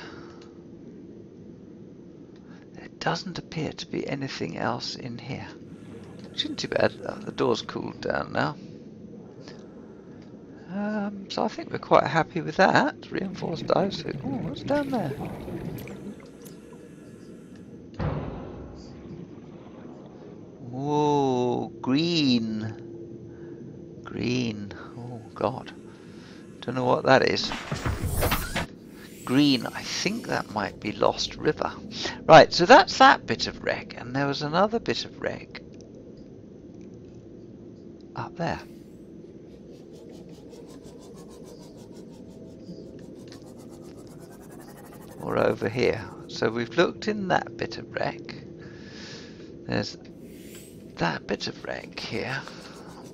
S2: There doesn't appear to be anything else in here. Which isn't too bad. Oh, the door's cooled down now. So I think we're quite happy with that. Reinforced dive suit. Oh, what's down there? Whoa, green. Green. Oh, God. Don't know what that is. Green, I think that might be Lost River. Right, so that's that bit of wreck, and there was another bit of wreck up there. Or over here. So we've looked in that bit of wreck. There's that bit of wreck here,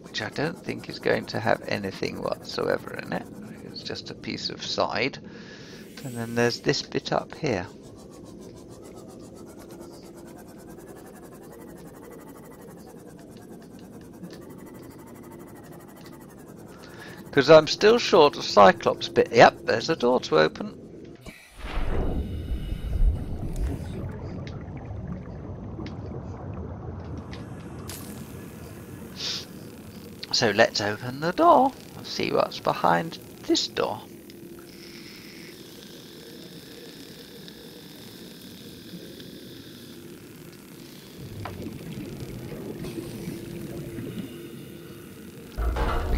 S2: which I don't think is going to have anything whatsoever in it. It's just a piece of side. And then there's this bit up here. Because I'm still short of Cyclops bit. Yep, there's a door to open. So let's open the door and see what's behind this door.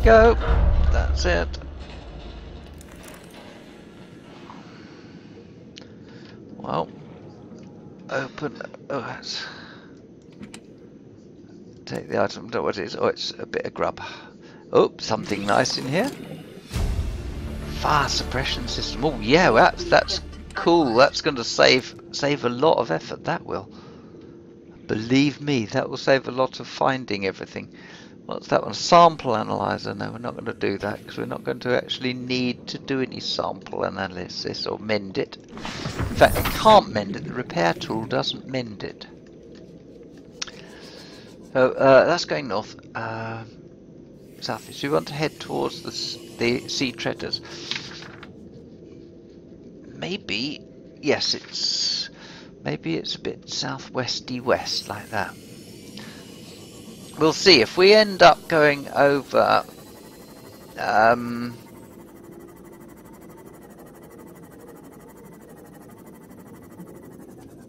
S2: Go. That's it. Well, open. Oh, that's. Take the item. Don't know what it is. Oh, it's a bit of grub. Oh, something nice in here. Fire suppression system. Oh, yeah, that's cool. That's going to save a lot of effort. That will. Believe me, that will save a lot of finding everything. What's that one? Sample analyzer. No, we're not going to do that because we're not going to actually need to do any sample analysis or mend it. In fact, it can't mend it. The repair tool doesn't mend it. So that's going north. South. So we want to head towards the sea treaders. Maybe, yes, maybe it's a bit southwesty west like that. We'll see if we end up going over.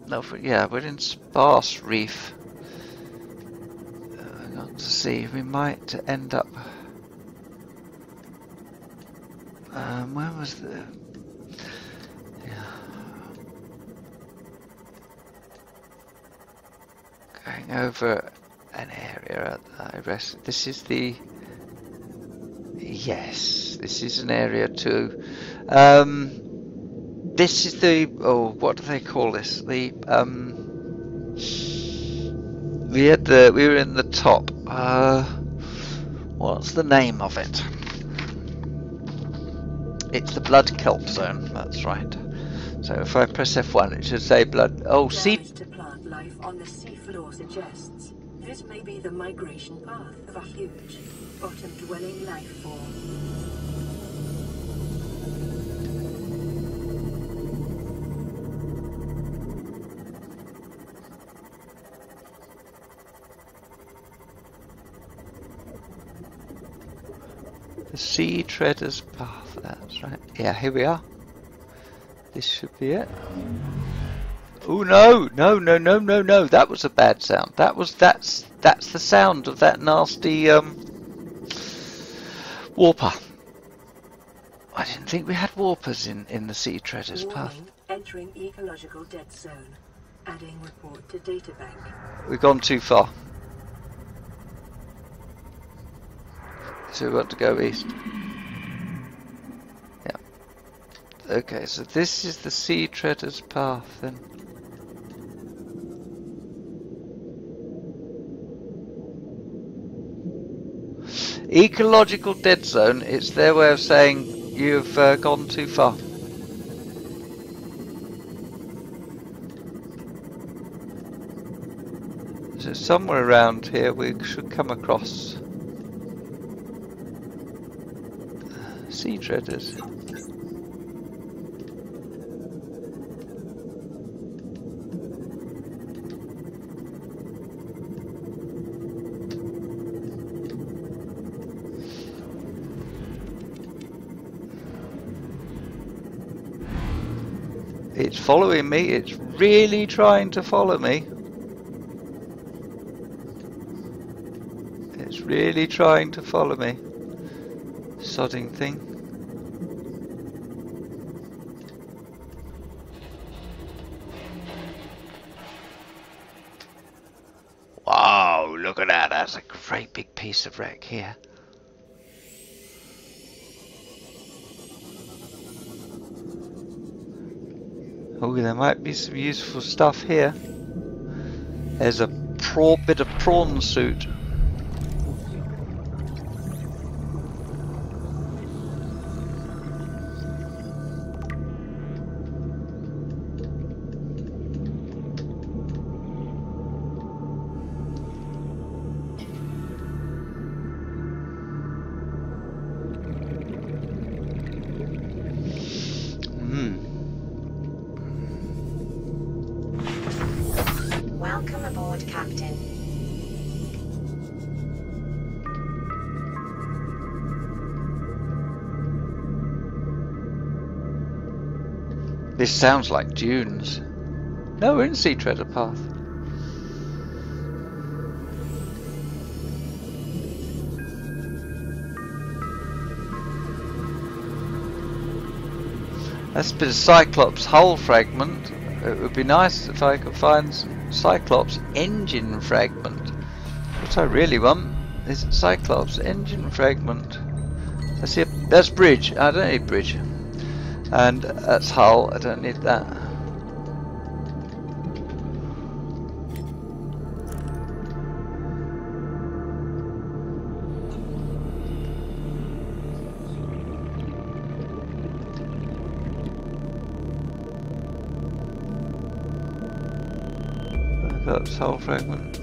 S2: No, yeah, we're in Sparse Reef. Got to see. We might end up. Where was the? Yeah. Going over an area. I rest. This is the. Yes, this is an area too. This is the. Oh, what do they call this? The. We had the. We were in the top. What's the name of it? It's the blood kelp zone. That's right. So if I press F1, it should say blood. Oh, sea.
S1: To plant life on the seafloor suggests this may be the migration path of a huge, bottom-dwelling life form.
S2: The Sea Treader's Path, that's right. Yeah, here we are. This should be it. Oh no, no, no, no, no, no! That was a bad sound. That's the sound of that nasty warper. I didn't think we had warpers in the Sea Treader's Path.
S1: Entering ecological dead zone. Adding report to databank.
S2: We've gone too far. So we want to go east. Yeah. Okay, so this is the Sea Treader's Path then. Ecological dead zone, it's their way of saying you've gone too far. So somewhere around here we should come across sea treaders. It's following me, it's really trying to follow me. It's really trying to follow me. Sodding thing. Wow, look at that, that's a great big piece of wreck here. Oh, there might be some useful stuff here. There's a bit of prawn suit.
S4: Welcome aboard, Captain.
S2: This sounds like dunes. No, we're in Sea Treader Path. That's a bit of Cyclops hull fragment. It would be nice if I could find some Cyclops engine fragment. What I really want is Cyclops engine fragment. Let's see. That's bridge. I don't need bridge. And that's hull. I don't need that. That's hull fragment.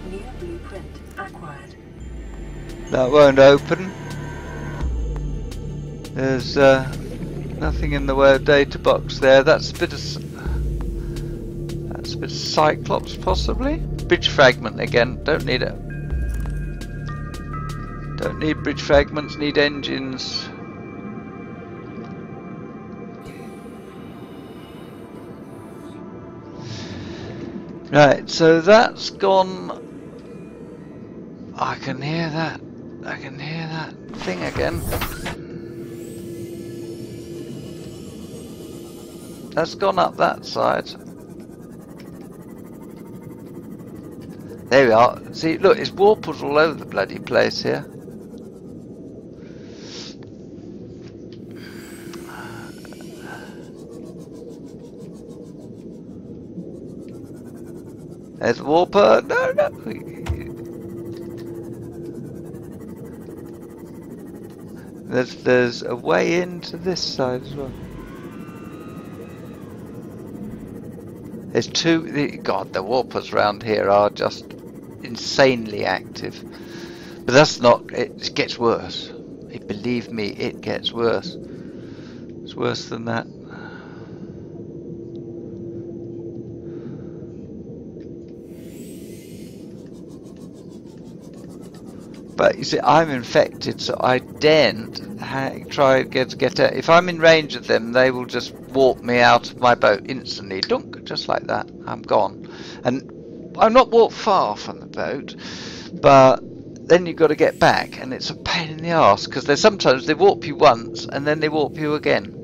S1: New blueprint acquired.
S2: That won't open. There's nothing in the way of data box there. That's a bit of Cyclops possibly. Bridge fragment again. Don't need it. Don't need bridge fragments. Need engines. Right. So that's gone. I can hear that. I can hear that thing again. That's gone up that side. There we are. See, look, it's warpers all over the bloody place here. There's a warper. No, no. There's a way into this side as well. There's two. God, the warpers around here are just insanely active. But that's not. It gets worse. Believe me, it gets worse. It's worse than that. But you see, I'm infected, so I daren't try to get out. If I'm in range of them, they will just warp me out of my boat instantly. Dunk, just like that. I'm gone. And I'm not walked far from the boat, but then you've got to get back, and it's a pain in the arse, because sometimes they warp you once, and then they warp you again.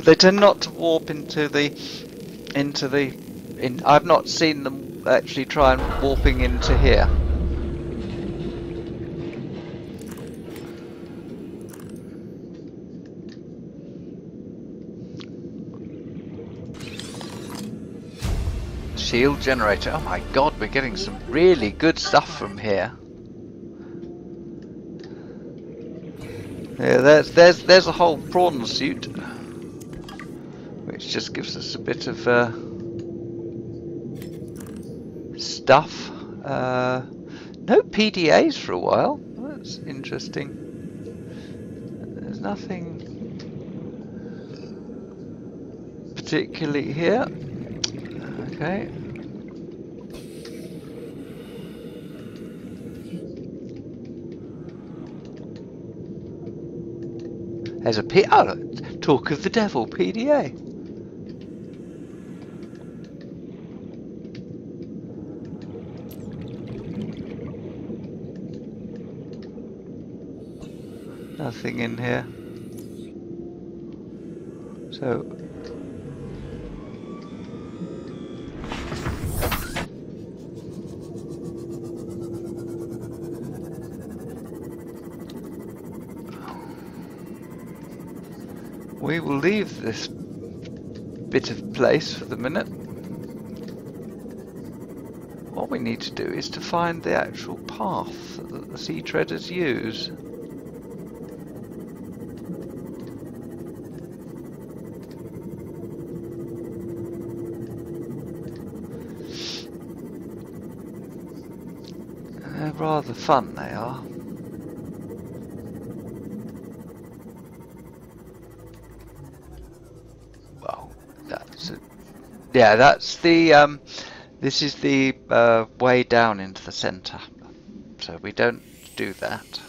S2: They tend not to warp into the. I've not seen them actually try and warping into here. Shield generator. Oh my god, we're getting some really good stuff from here. Yeah, there's a whole prawn suit, which just gives us a bit of stuff. No PDAs for a while. That's interesting. There's nothing particularly here. Okay. There's a talk of the devil PDA. Nothing in here. So we will leave this bit of place for the minute. What we need to do is to find the actual path that the sea treaders use. They're rather fun, they are. Well, that's it. Yeah, that's the this is the way down into the centre, so we don't do that.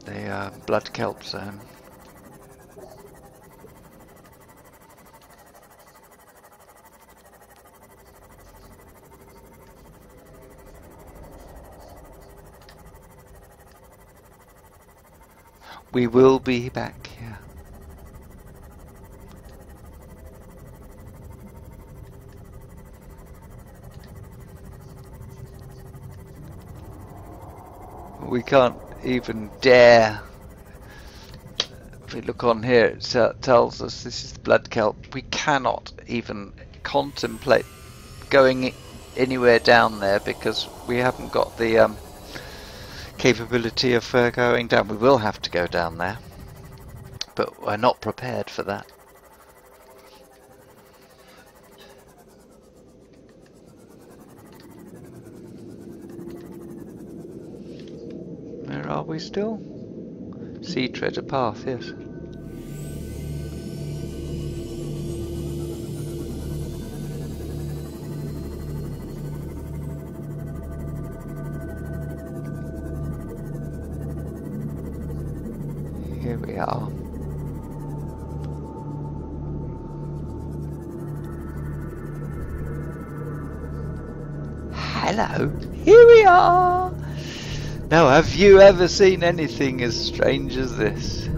S2: The blood kelp zone. We will be back here. We can't even dare. If we look on here, it tells us this is the blood kelp. We cannot even contemplate going anywhere down there because we haven't got the capability of going down. We will have to go down there, but we're not prepared for that. Where are we still? Sea treasure path, yes. Here we are. Hello, here we are. Now, have you ever seen anything as strange as this?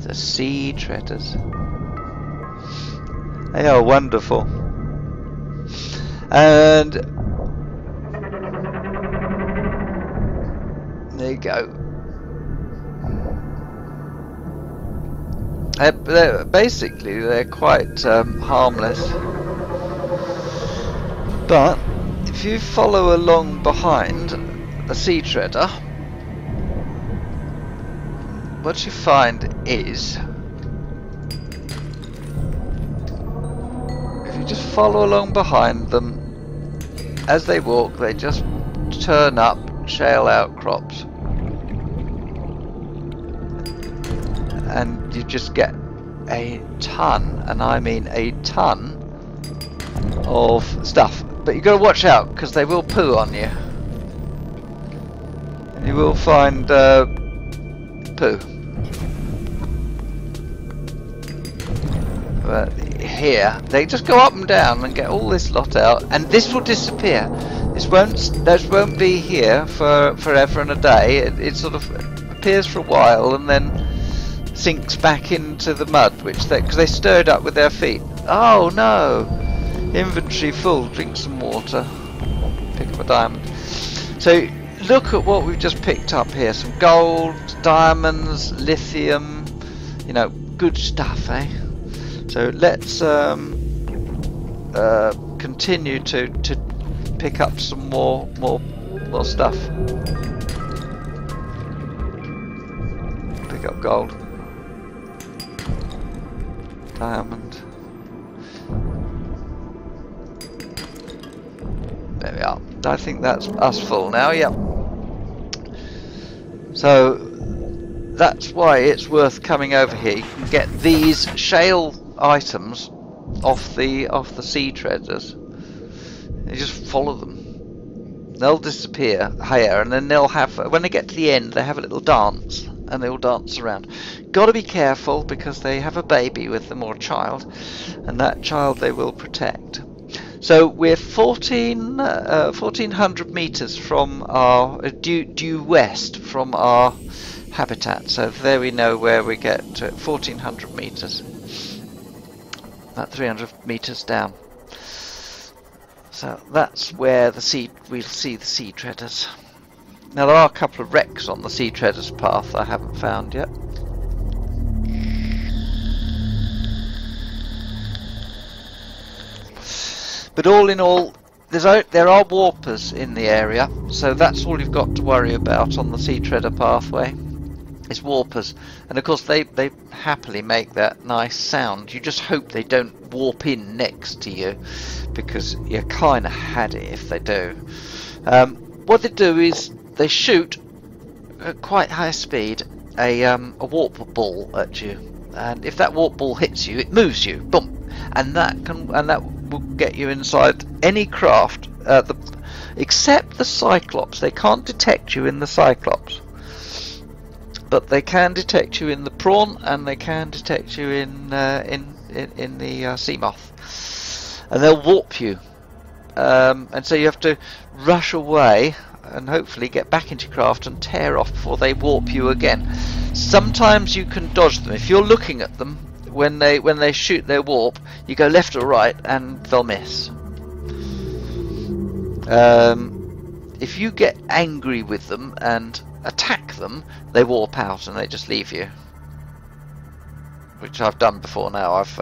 S2: The sea treaders. They are wonderful. And there you go. They're quite harmless. But if you follow along behind the sea treader, what you find is, if you just follow along behind them, as they walk, they just turn up shale outcrops. And you just get a ton, and I mean a ton, of stuff. But you've got to watch out, because they will poo on you. And you will find poo. But here, they just go up and down and get all this lot out, and this will disappear. This won't be here for forever and a day. It sort of appears for a while and then sinks back into the mud, because they stir it up with their feet. Oh no! Inventory full. Drink some water. Pick up a diamond. So look at what we've just picked up here. Some gold, diamonds, lithium. You know, good stuff, eh? So let's continue to pick up some more stuff. Pick up gold. Diamond. There we are. I think that's us full now, yep. So that's why it's worth coming over here. You can get these shale items off the sea treaders. You just follow them. They'll disappear here, and then they'll have, when they get to the end, they have a little dance, and they all dance around. Got to be careful, because they have a baby with them, or a child, and that child they will protect. So we're 1400 meters from our due west from our habitat. So there we know where we get to, 1400 meters. About 300 meters down. So that's where we'll see the sea treaders. Now there are a couple of wrecks on the sea treaders path I haven't found yet. But all in all, there are warpers in the area, so that's all you've got to worry about on the sea treader pathway. It's warpers, and of course they happily make that nice sound. You just hope they don't warp in next to you, because you kind of had it if they do. What they do is they shoot at quite high speed a warp ball at you, and if that warp ball hits you, it moves you, boom, and that will get you inside any craft, except the Cyclops. They can't detect you in the Cyclops. But they can detect you in the prawn, and they can detect you in the sea moth, and they'll warp you. And so you have to rush away and hopefully get back into your craft and tear off before they warp you again. Sometimes you can dodge them if you're looking at them. When they shoot their warp, you go left or right, and they'll miss. If you get angry with them and attack them, they warp out and they just leave you, which I've done before. Now I've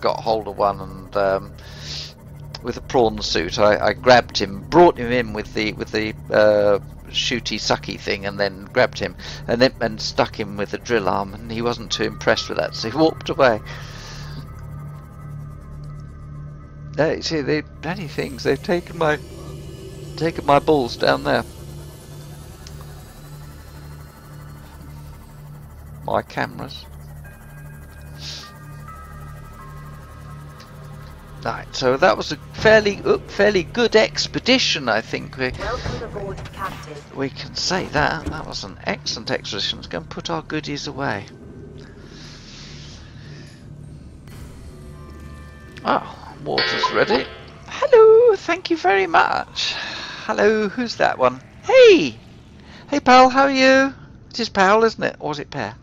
S2: got hold of one, and with a prawn suit, I grabbed him, brought him in with the shooty sucky thing, and then grabbed him and stuck him with a drill arm, and he wasn't too impressed with that, so he warped away. You see, they bloody things, they've taken my balls down there. My cameras. Right, so that was a fairly good expedition, I think.
S4: Welcome aboard, Captain.
S2: We can say that. That was an excellent expedition. Let's go and put our goodies away. Oh, water's ready. Hello, thank you very much. Hello, who's that one? Hey! Hey pal, how are you? It is pal, isn't it? Or is it pair?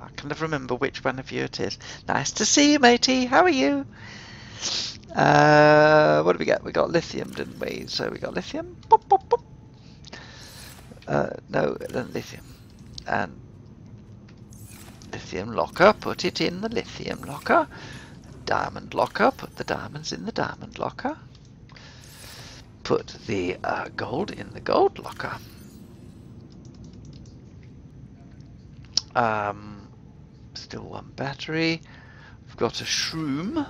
S2: I can never remember which one of you it is. Nice to see you, matey. How are you? What do we get? We got lithium, didn't we? So we got lithium. Boop, boop, boop. No, then lithium. And lithium locker, put it in the lithium locker. Diamond locker, put the diamonds in the diamond locker. Put the gold in the gold locker. Still one battery. We've got a shroom.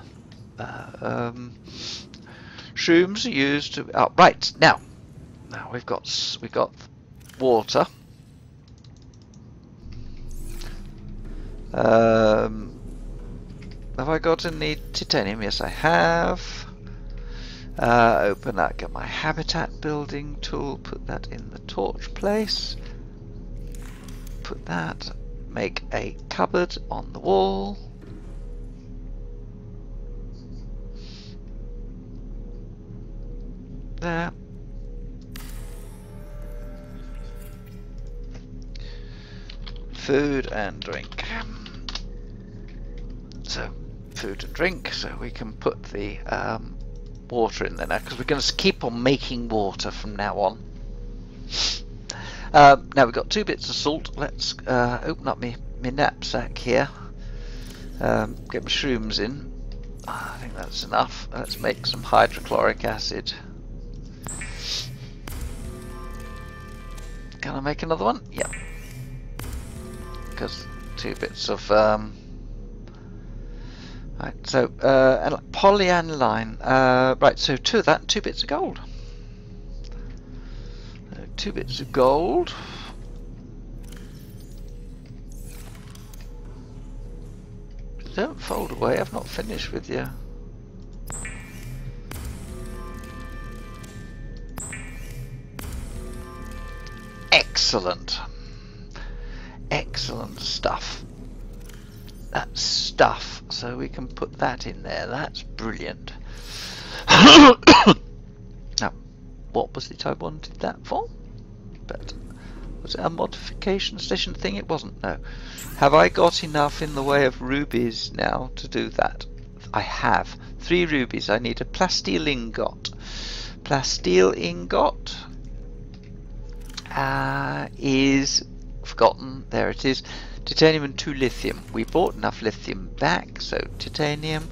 S2: Shrooms are used to. Oh, right now we've got water. Have I got any titanium? Yes, I have. Open that, get my habitat building tool, put that in the torch place. Put that, make a cupboard on the wall. There. Food and drink. So, food and drink, so we can put the water in there now, because we're going to keep on making water from now on. Now we've got 2 bits of salt. Let's open up my knapsack here. Get my shrooms in. I think that's enough. Let's make some hydrochloric acid. Can I make another one? Yeah. Because 2 bits of right, so polyaniline. Right, so 2 of that and 2 bits of gold. 2 bits of gold. Don't fold away, I've not finished with you. Excellent. Excellent stuff. That's stuff, so we can put that in there. That's brilliant. Now, what was it I wanted that for? But was it a modification station thing? It wasn't, no. Have I got enough in the way of rubies now to do that? I have. 3 rubies. I need a plasteel ingot. Plasteel ingot is forgotten. There it is. Titanium and 2 lithium. We bought enough lithium back, so titanium.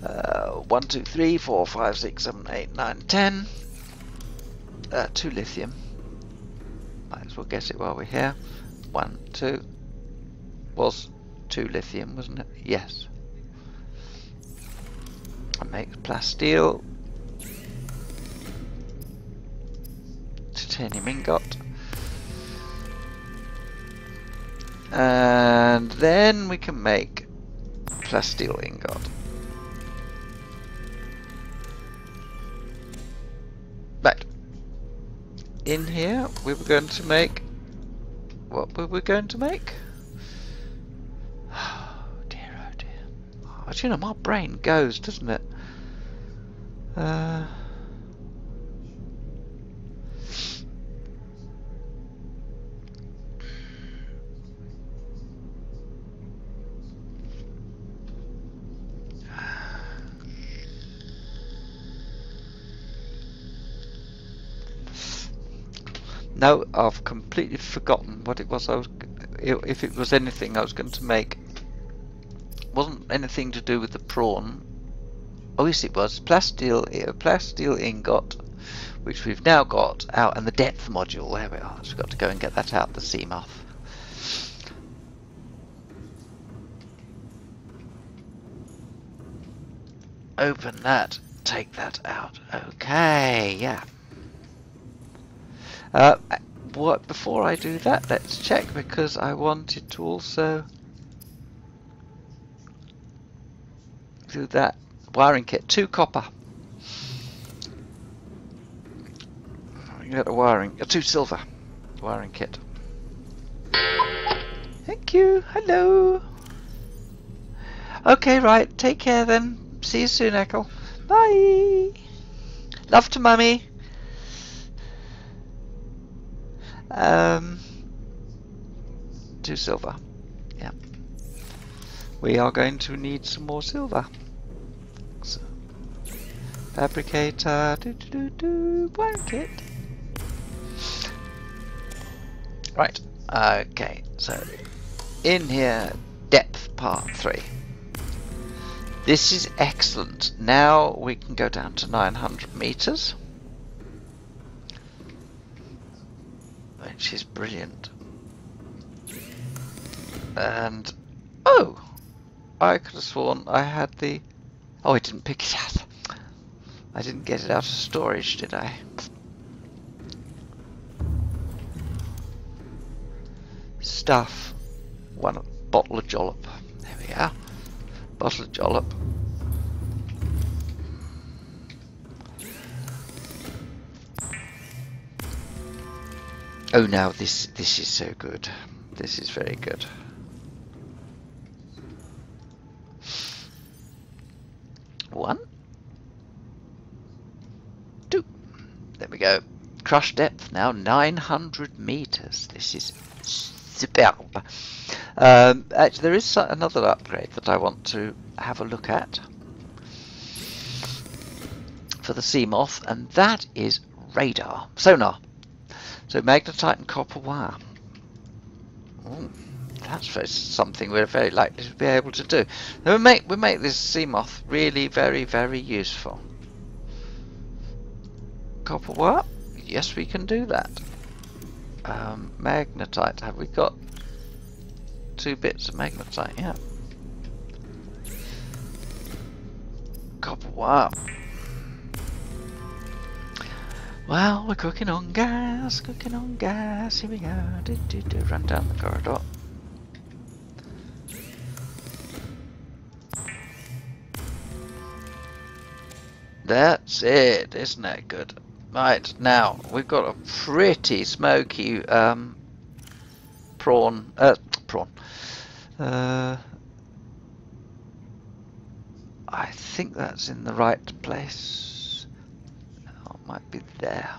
S2: 1, 2, 3, 4, 5, 6, 7, 8, 9, 10. 2 lithium. Might as well guess it while we're here. 1, 2. Was 2 lithium, wasn't it? Yes. I make plasteel. Titanium ingot. And then we can make plasteel ingot. Right. In here we were going to make... What were we going to make? Oh dear, oh dear. Oh, you know, my brain goes, doesn't it? No, I've completely forgotten what it was I was... If it was anything I was going to make. It wasn't anything to do with the prawn. Oh yes it was. Plasteel ingot, which we've now got out, and the depth module. There we are. So we've got to go and get that out the sea moth. Open that. Take that out. Okay, yeah. What? Before I do that, let's check, because I wanted to also do that wiring kit. 2 copper. You got a wiring, 2 silver wiring kit. Thank you. Hello. Okay, right. Take care then. See you soon, Echo. Bye. Love to Mummy. 2 silver. Yeah. We are going to need some more silver. So, fabricator, won't it? Right. Okay. So, in here, depth part 3. This is excellent. Now we can go down to 900 meters, which is brilliant. And oh, I could have sworn I had the. Oh, I didn't pick it out. I didn't get it out of storage, did I? Stuff. One bottle of Jollop. There we are. Bottle of Jollop. Oh, now this is so good. This is very good. One, 2. There we go. Crush depth now 900 meters. This is superb. Actually, there is another upgrade that I want to have a look at for the sea moth, and that is radar, sonar. So magnetite and copper wire. Ooh, that's something we're very likely to be able to do. We make this sea moth really very, very useful. Copper wire. Yes, we can do that. Magnetite. Have we got 2 bits of magnetite? Yeah. Copper wire. Well, we're cooking on gas, cooking on gas. Here we go. Run down the corridor. That's it, isn't it good? Right, now we've got a pretty smoky prawn. I think that's in the right place. Oh, it might be there.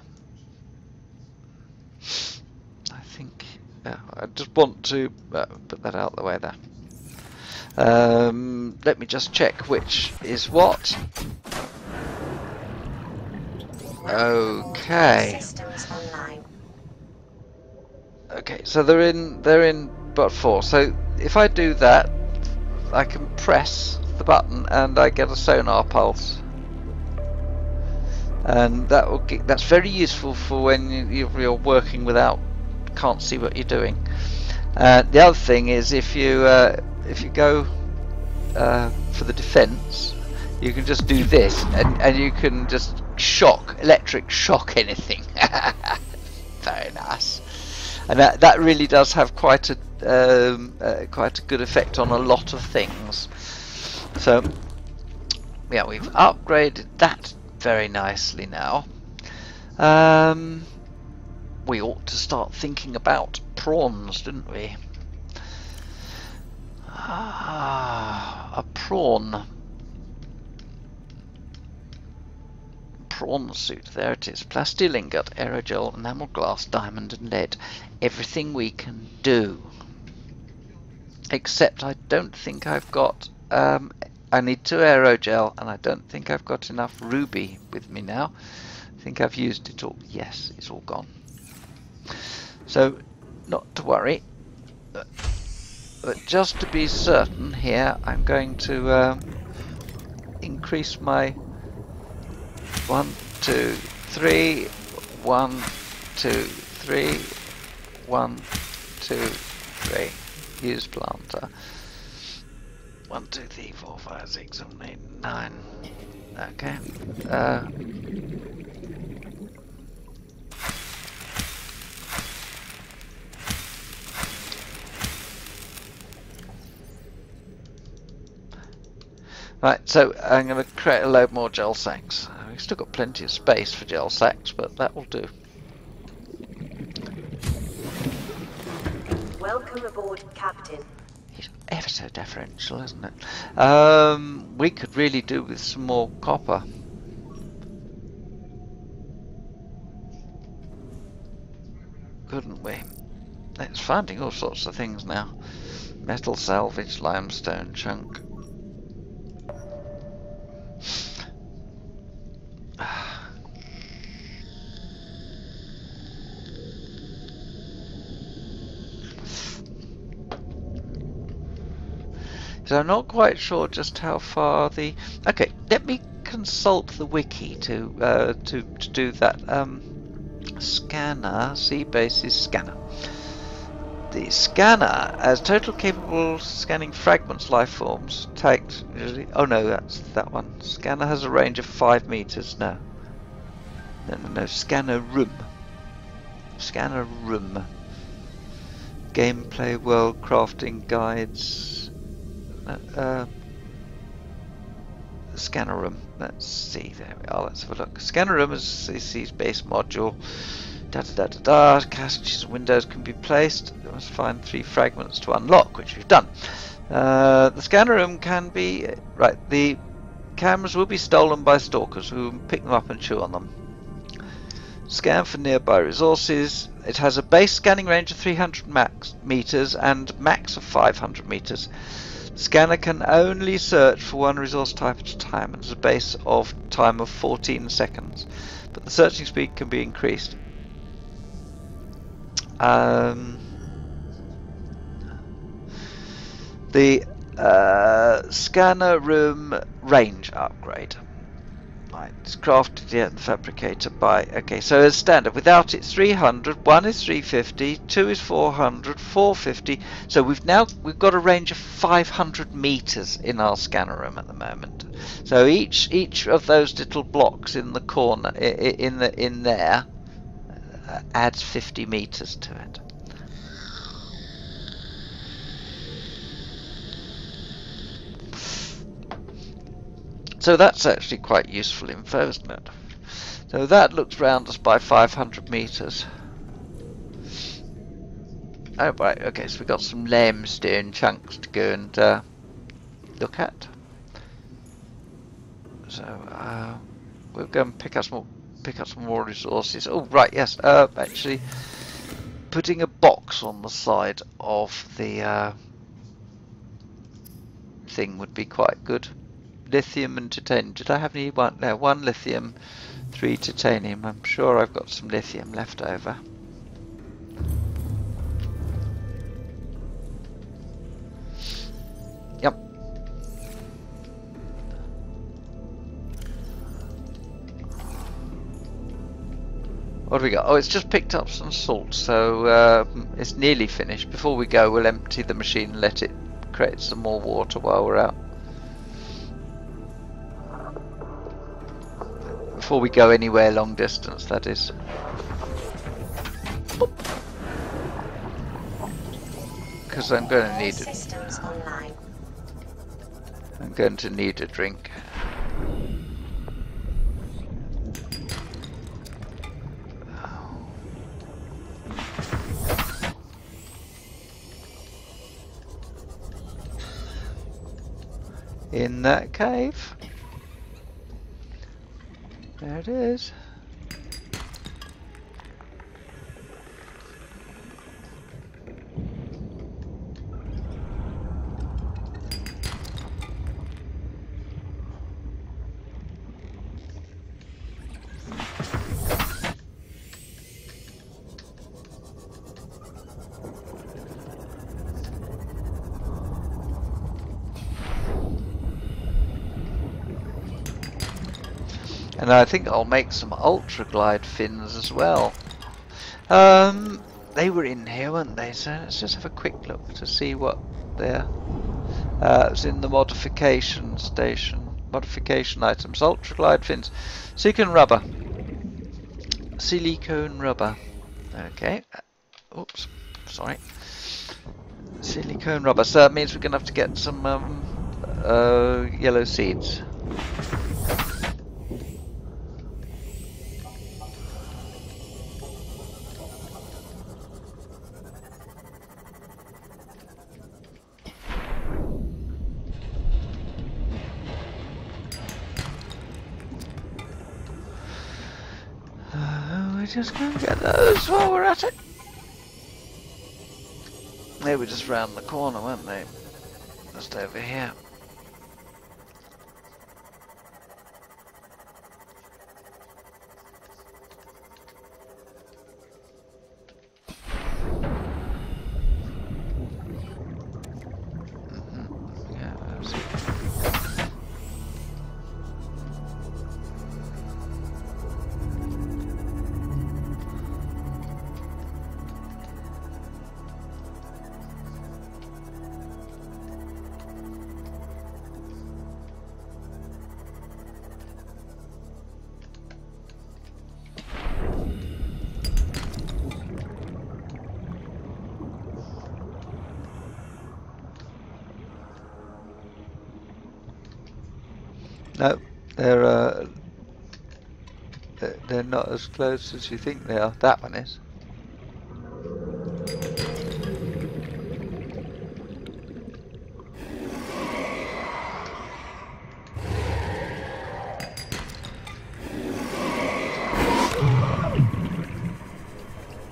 S2: I think. I just want to put that out the way there. Let me just check which is what. Okay. Okay, so they're in but 4. So if I do that, I can press the button and I get a sonar pulse, and that's very useful for when you're working without, can't see what you're doing. The other thing is if you go for the defense, you can just do this and you can just electric shock anything. Very nice. And that really does have quite a good effect on a lot of things. So yeah, we've upgraded that very nicely now. We ought to start thinking about prawns, didn't we? A prawn suit. There it is. Plastilingot, aerogel, enamel glass, diamond and lead. Everything we can do. Except I don't think I've got I need 2 aerogel, and I don't think I've got enough ruby with me now. I think I've used it all. Yes, it's all gone. So not to worry, but just to be certain here, I'm going to increase my 1, 2, 3, 1, 2, 3, 1, 2, 3. Use planter. 1, 2, 3, 4, 5, 6, 7, 8, 9. Okay. Right, so I'm going to create a load more gel sacks. We've still got plenty of space for gel sacks, but that will do.
S4: Welcome aboard, Captain.
S2: ever so deferential, isn't it? We could really do with some more copper. Couldn't we? It's finding all sorts of things now. Metal salvage, limestone chunk. So I'm not quite sure just how far the... Okay, let me consult the wiki to do that. Scanner, sea basis scanner. The scanner has total capable scanning fragments, life forms, tagged usually. Oh no, that's that one. Scanner has a range of 5 meters. No. No. Scanner room. Scanner room. Gameplay, world crafting guides. Scanner room. Let's see. There we are. Let's have a look. Scanner room is CC's base module. Caches and windows can be placed. We must find 3 fragments to unlock, which we've done. The scanner room can be... Right, the cameras will be stolen by stalkers who pick them up and chew on them. Scan for nearby resources. It has a base scanning range of 300 meters and max of 500 meters. The scanner can only search for one resource type at a time and has a base of time of 14 seconds. But the searching speed can be increased. The scanner room range upgrade. Right, it's crafted here at the fabricator by... Okay, so as standard, without it's 300, 1 is 350, 2 is 400, 450. So we've got a range of 500 meters in our scanner room at the moment. So each of those little blocks in the corner in there adds 50 meters to it. So that's actually quite useful info, isn't it? So that looks round us by 500 meters. Oh right, okay, so we've got some limestone chunks to go and look at. So we'll go and pick up some more resources. Oh right, yes. Actually, putting a box on the side of the thing would be quite good. Lithium and titanium. Did I have any? No, 1 lithium, 3 titanium. I'm sure I've got some lithium left over. Yep. What do we got? Oh, it's just picked up some salt, so it's nearly finished. Before we go, we'll empty the machine and let it create some more water while we're out. Before we go anywhere long distance, that is. Because I'm going to need it.
S4: Systems online.
S2: I'm going to need a drink. In that cave. There it is. And I think I'll make some ultra glide fins as well. They were in here, weren't they? So let's just have a quick look to see what they're. It was in the modification station. Modification items, ultra glide fins, silicone rubber. Silicone rubber. Okay. Oops. Sorry. Silicone rubber. So that means we're going to have to get some yellow seeds. just go and get those while we're at it. They were just round the corner, weren't they? Just over here. Yeah, that's it. No, they're not as close as you think they are. That one is.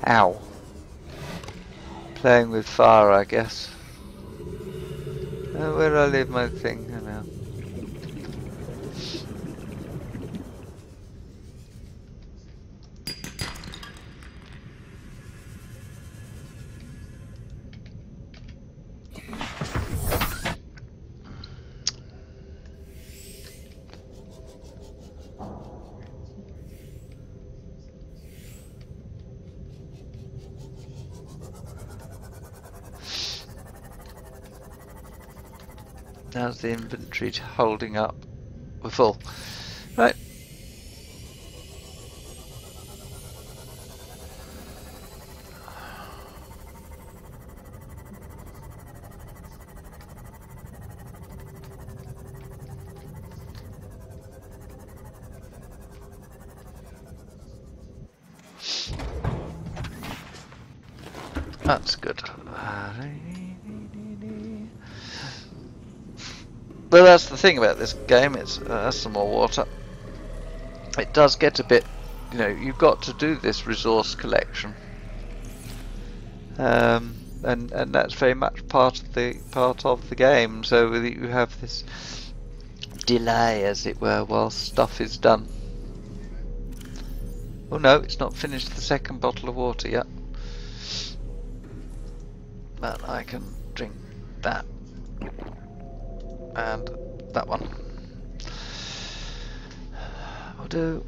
S2: Ow. Playing with fire, I guess. Where do I leave my thing now? How's the inventory holding up? We're full. Right. That's good. But that's the thing about this game, it's some more water. It does get a bit, you know, you've got to do this resource collection. And that's very much part of the game, so you have this delay, as it were, while stuff is done. Oh no, it's not finished the second bottle of water yet. But I can drink that. And that one. We'll do.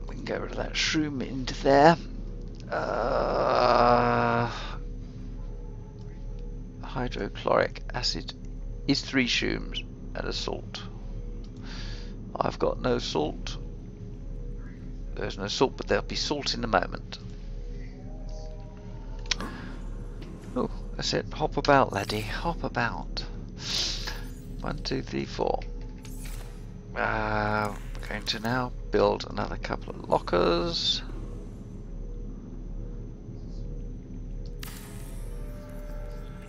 S2: We can get rid of that shroom into there. Hydrochloric acid is 3 shrooms and a salt. I've got no salt. There's no salt, but there'll be salt in a moment. Oh, that's it. Hop about, laddie. Hop about. 1, 2, 3, 4. We're going to now build another couple of lockers.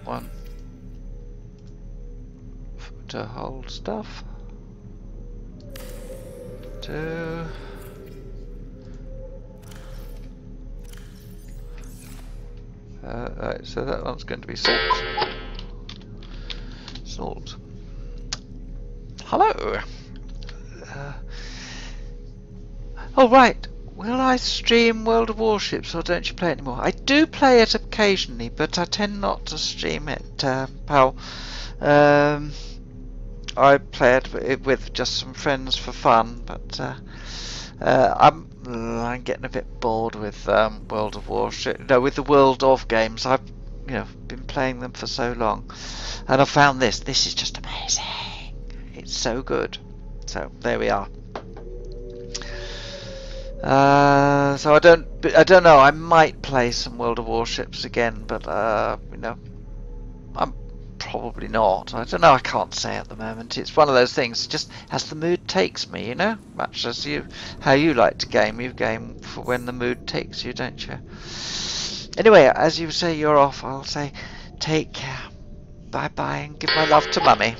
S2: One to hold stuff. 2. Right, so that one's going to be salt. Salt. Hello. Oh right. Will I stream World of Warships, or don't you play it anymore? I do play it occasionally, but I tend not to stream it, pal. I play it with just some friends for fun, but I'm getting a bit bored with World of Warships. No, with the World of games. I've been playing them for so long, and I found this. This is just amazing. It's so good. So there we are. So I don't know. I might play some World of Warships again, but I'm probably not. I don't know. I can't say at the moment. It's one of those things. Just as the mood takes me, much as how you like to game. You game for when the mood takes you, don't you? Anyway, as you say you're off, I'll say take care. Bye bye, and give my love to Mummy.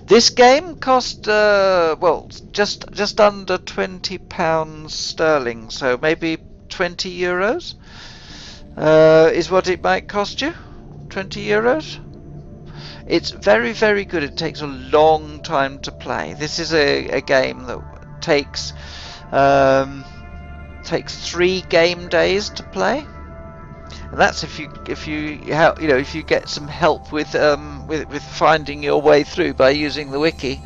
S2: This game cost well, just under £20 sterling, so maybe €20 is what it might cost you. €20. It's very, very good. It takes a long time to play. This is a game that takes 3 game days to play, and that's if you get some help with finding your way through by using the wiki.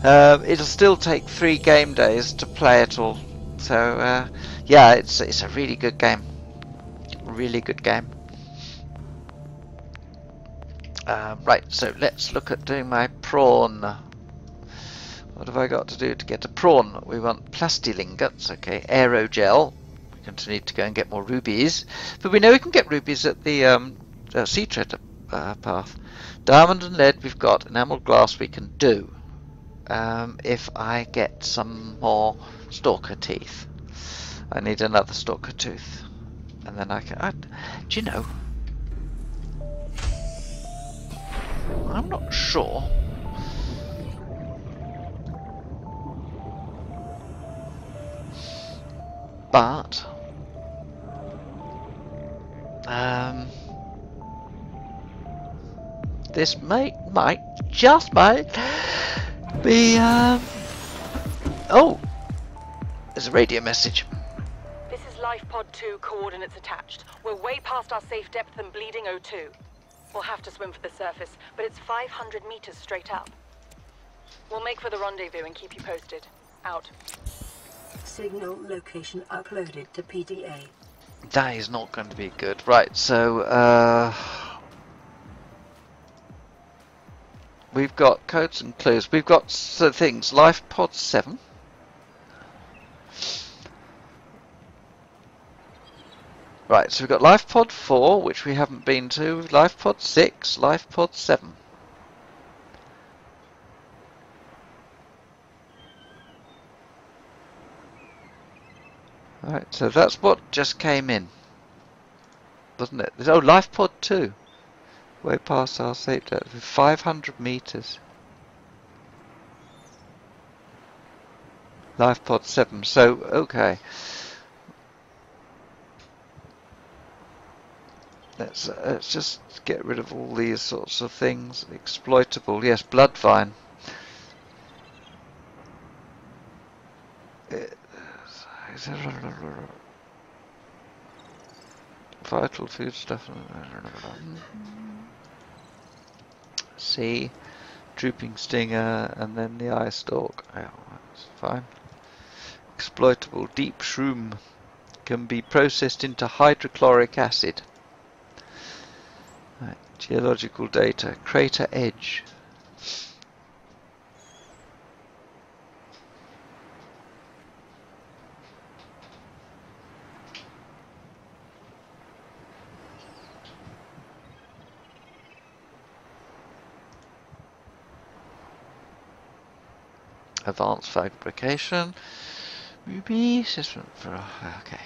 S2: It'll still take 3 game days to play it all. So yeah, it's a really good game. Really good game. Right, so let's look at doing my prawn. What have I got to do to get a prawn? We want plastilingots, okay, aerogel. We're going to need to go and get more rubies. But we know we can get rubies at the sea treasure path. Diamond and lead we've got. Enamel glass we can do. If I get some more stalker teeth. I need another stalker tooth. And then I can... do you know... I'm not sure. But this might be oh, there's a radio message.
S5: This is Life Pod 2, coordinates attached. We're way past our safe depth and bleeding O2. We'll have to swim for the surface, but it's 500 meters straight up. We'll make for the rendezvous and keep you posted. Out.
S1: Signal location uploaded to PDA.
S2: That is not going to be good. Right, so we've got codes and clues. We've got things. Life Pod 7. Right, so we've got Life Pod 4, which we haven't been to. Life Pod 6, Life Pod 7. Alright, so that's what just came in, wasn't it? Oh, Life Pod 2. Way past our safe depth with 500 meters. Life Pod 7, so, okay. Let's just get rid of all these sorts of things. Exploitable, yes, Bloodvine. Vital food stuff. See, drooping stinger, and then the eye stalk. Oh, that's fine. Exploitable deep shroom can be processed into hydrochloric acid. Right, geological data. Crater edge. Advanced fabrication. Ruby system for okay.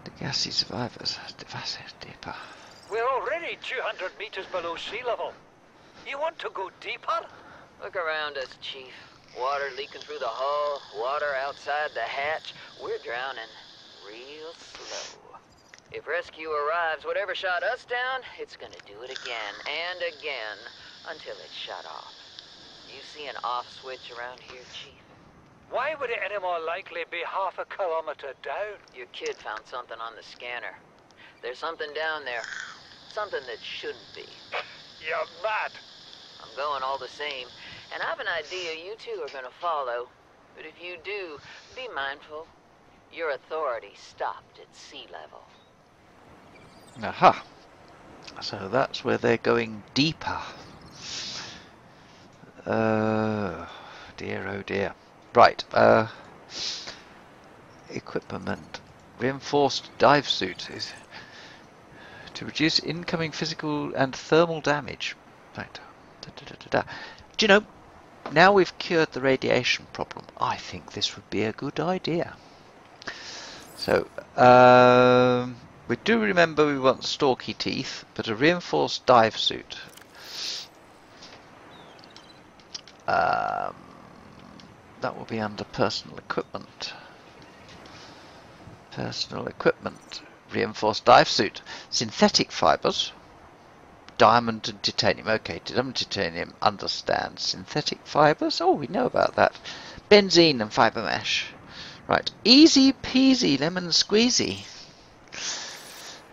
S2: The gassy survivors. Deeper.
S6: We're already 200 meters below sea level. You want to go deeper?
S7: Look around us, Chief. Water leaking through the hull, water outside the hatch. We're drowning real slow. If rescue arrives, whatever shot us down, it's gonna do it again and again until it's shut off. You see an off switch around here, Chief?
S6: Why would it any more likely be half a kilometer down?
S7: Your kid found something on the scanner. There's something down there. Something that shouldn't be.
S6: You're mad.
S7: I'm going all the same, and I have an idea you two are gonna follow. But if you do, be mindful. Your authority stopped at sea level.
S2: Aha. So that's where they're going deeper. Dear, oh dear. Right. Equipment. Reinforced dive suit is to reduce incoming physical and thermal damage. Right. Do you know, now we've cured the radiation problem, I think this would be a good idea. So, we do remember we want Stalker Teeth, but a reinforced dive suit. that will be under personal equipment. Personal equipment. Reinforced dive suit. Synthetic fibers. Diamond and titanium. Okay, diamond and titanium. Understand. Synthetic fibers. Oh, we know about that. Benzene and fiber mesh. Right. Easy peasy lemon squeezy.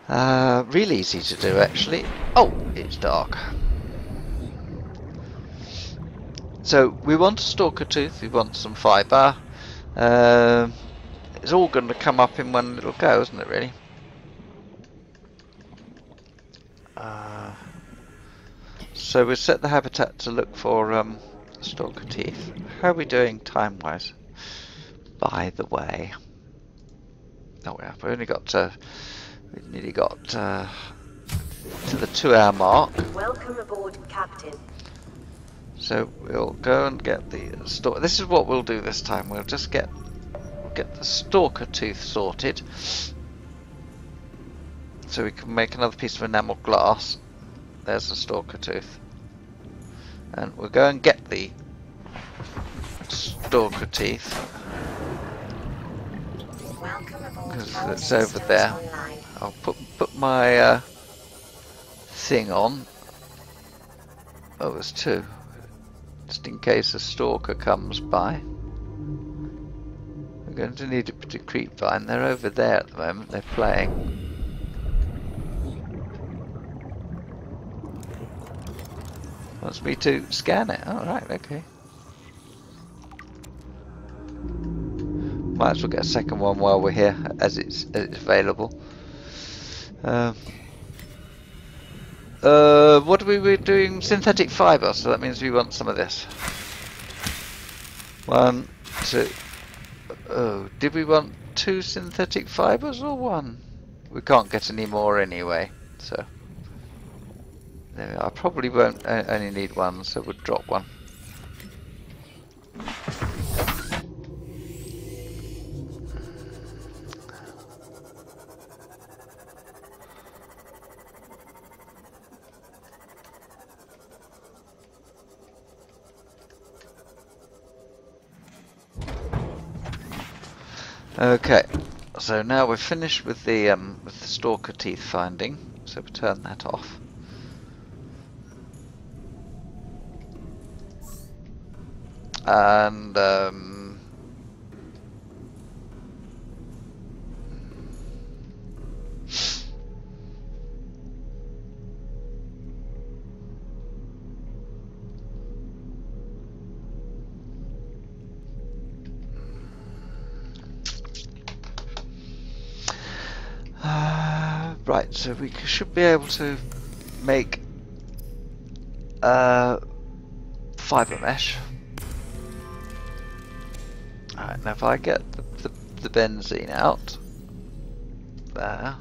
S2: Real easy to do, actually. Oh, it's dark. So we want a Stalker Tooth. We want some fiber. It's all going to come up in one little go, isn't it, really? So we set the habitat to look for Stalker Teeth. How are we doing time-wise? By the way, oh yeah, we only got we nearly got to the 2-hour mark.
S4: Welcome aboard, Captain.
S2: So we'll go and get the stalker. This is what we'll do this time. We'll just get the Stalker Tooth sorted, so we can make another piece of enamel glass. There's the Stalker Tooth, and we'll go and get the Stalker Teeth because it's over there. I'll put my thing on. Oh, there's 2, just in case a stalker comes by. We're going to need a bit of creep vine. They're over there at the moment. They're playing. Wants me to scan it. Oh, right, okay. Might as well get a second one while we're here, as it's available. What are we doing? Synthetic fiber, so that means we want some of this. 1, 2. Oh, did we want 2 synthetic fibers or 1? We can't get any more anyway, so there we are. I probably won't only need 1, so we'll drop 1. Okay, so now we're finished with the Stalker Teeth finding, so we turn that off. And right, so we should be able to make fiber mesh. Alright, now if I get the benzene out there,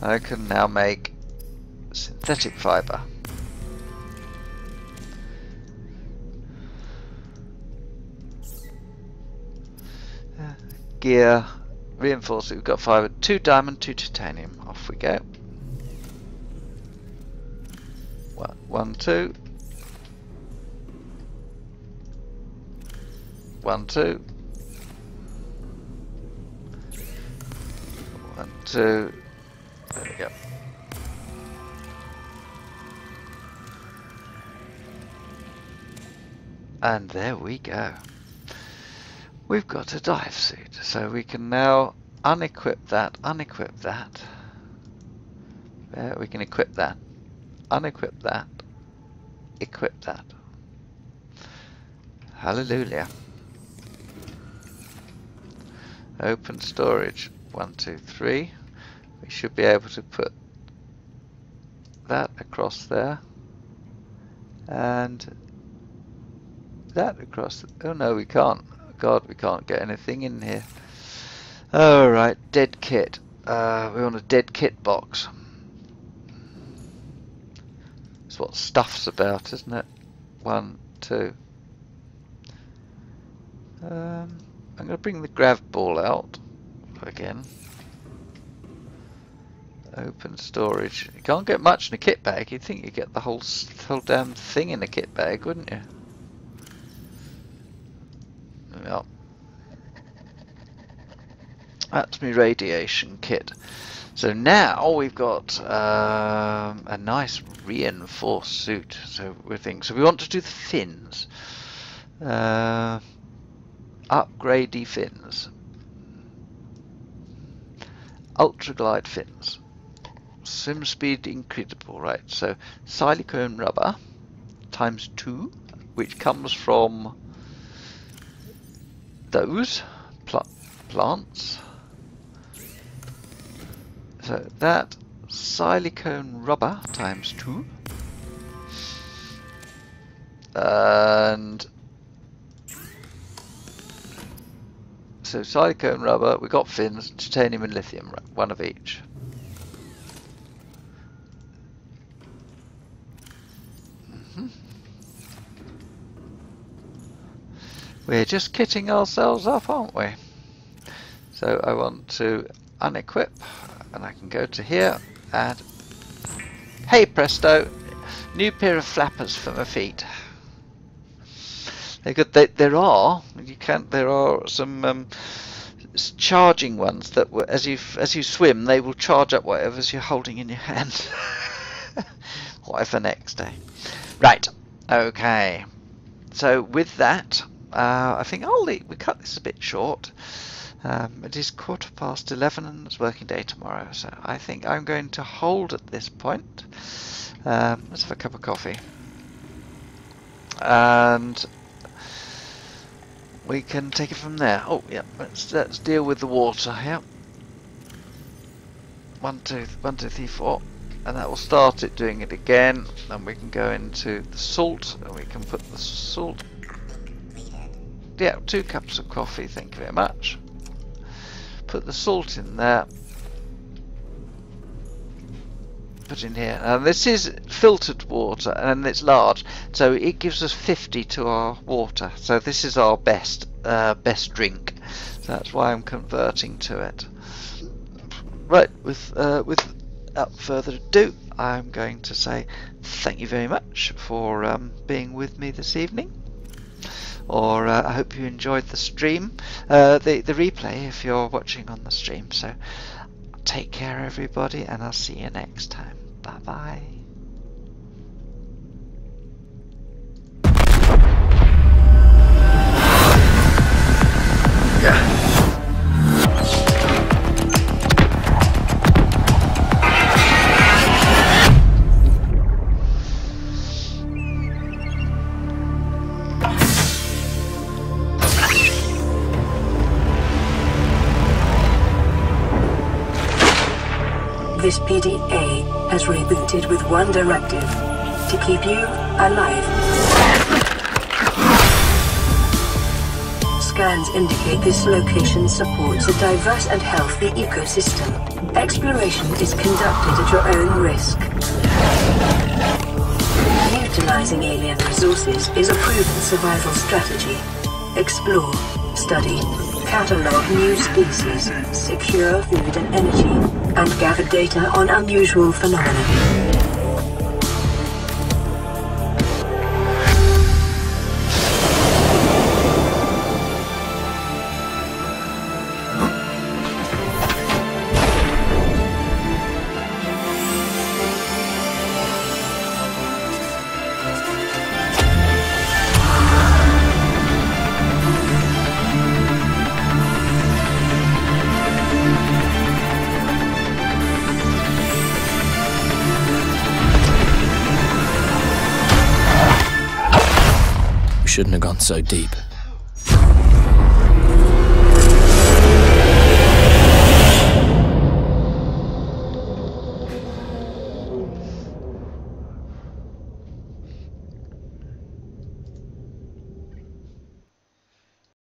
S2: I can now make synthetic fiber. Gear, reinforce it, we've got fiber, 2 diamond, 2 titanium, off we go. 1, 2. 1, 2. 1, 2. There we go. And there we go. We've got a dive suit, so we can now unequip that, unequip that. There, we can equip that, unequip that, equip that. Hallelujah. Open storage. 1, 2, 3. We should be able to put that across there, and that across. Oh no, we can't. God, we can't get anything in here. Alright, dead kit. We want a dead kit box. That's what stuff's about, isn't it? 1, 2. I'm going to bring the grav ball out again. Open storage. You can't get much in a kit bag. You'd think you'd get the whole damn thing in a kit bag, wouldn't you? Yep. That's my radiation kit. So now we've got a nice reinforced suit. So we want to do the fins. Upgradey fins. Ultra glide fins. Swim speed incredible, right? So silicone rubber times 2, which comes from those plants. So that silicone rubber times 2, and so silicone rubber, we got fins, titanium and lithium, right, one of each. We're just kitting ourselves up, aren't we? So I want to unequip, and I can go to here and hey presto, new pair of flappers for my feet. They're good. There are some charging ones that as you swim, they will charge up whatever's you're holding in your hand. Whatever next day. Right. Okay. So with that, I think we cut this a bit short. It is 11:15 and it's working day tomorrow, so I think I'm going to hold at this point. Let's have a cup of coffee, and we can take it from there. Oh yeah, let's deal with the water here. 1, 2, 3, 4, and that will start it doing it again. And we can go into the salt, and we can put the salt. Yeah, 2 cups of coffee. Thank you very much. Put the salt in there. Put in here. And this is filtered water, and it's large, so it gives us 50 to our water. So this is our best drink. So that's why I'm converting to it. Right. Without further ado, I'm going to say thank you very much for being with me this evening. Or I hope you enjoyed the stream, the replay if you're watching on the stream. So take care everybody, and I'll see you next time. Bye bye.
S1: This PDA has rebooted with one directive: to keep you alive. Scans indicate this location supports a diverse and healthy ecosystem. Exploration is conducted at your own risk. Utilizing alien resources is a proven survival strategy. Explore, study, catalog new species, secure food and energy, and gather data on unusual phenomena.
S8: Shouldn't have gone so deep.